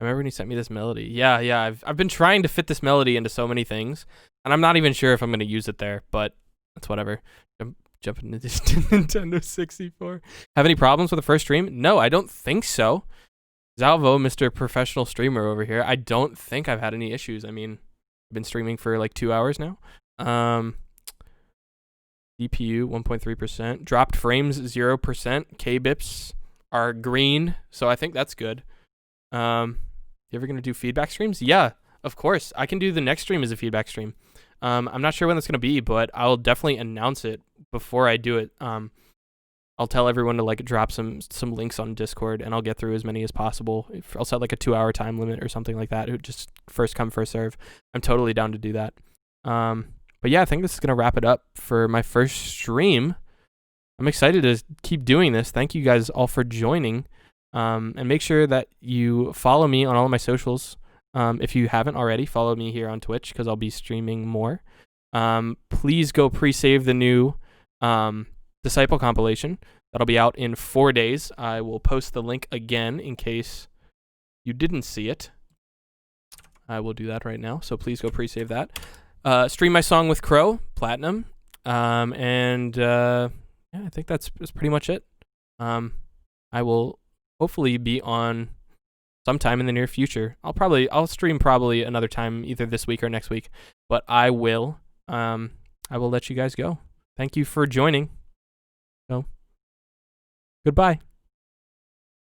remember when you sent me this melody. Yeah. I've been trying to fit this melody into so many things, and I'm not even sure if I'm going to use it there, but that's whatever. Jumping into Nintendo 64. Have any problems with the first stream? No, I don't think so. Zalvo, Mr. Professional Streamer over here. I don't think I've had any issues. I mean, I've been streaming for like 2 hours now. DPU 1.3%. Dropped frames 0%. K-bips are green, so I think that's good. You ever going to do feedback streams? Yeah, of course. I can do the next stream as a feedback stream. I'm not sure when that's going to be, but I'll definitely announce it before I do it. I'll tell everyone to like drop some links on Discord, and I'll get through as many as possible. I'll set like a 2-hour time limit or something like that. Just first come, first serve. I'm totally down to do that. But yeah, I think this is going to wrap it up for my first stream. I'm excited to keep doing this. Thank you guys all for joining. And make sure that you follow me on all of my socials. If you haven't already, follow me here on Twitch because I'll be streaming more. Please go pre-save the new Disciple compilation. That'll be out in 4 days. I will post the link again in case you didn't see it. I will do that right now, so please go pre-save that. Stream my song with Crowe, Platinum. Yeah, I think that's pretty much it. I will hopefully be on sometime in the near future. I'll stream probably another time, either this week or next week, but I will let you guys go. thank you for joining. So, goodbye.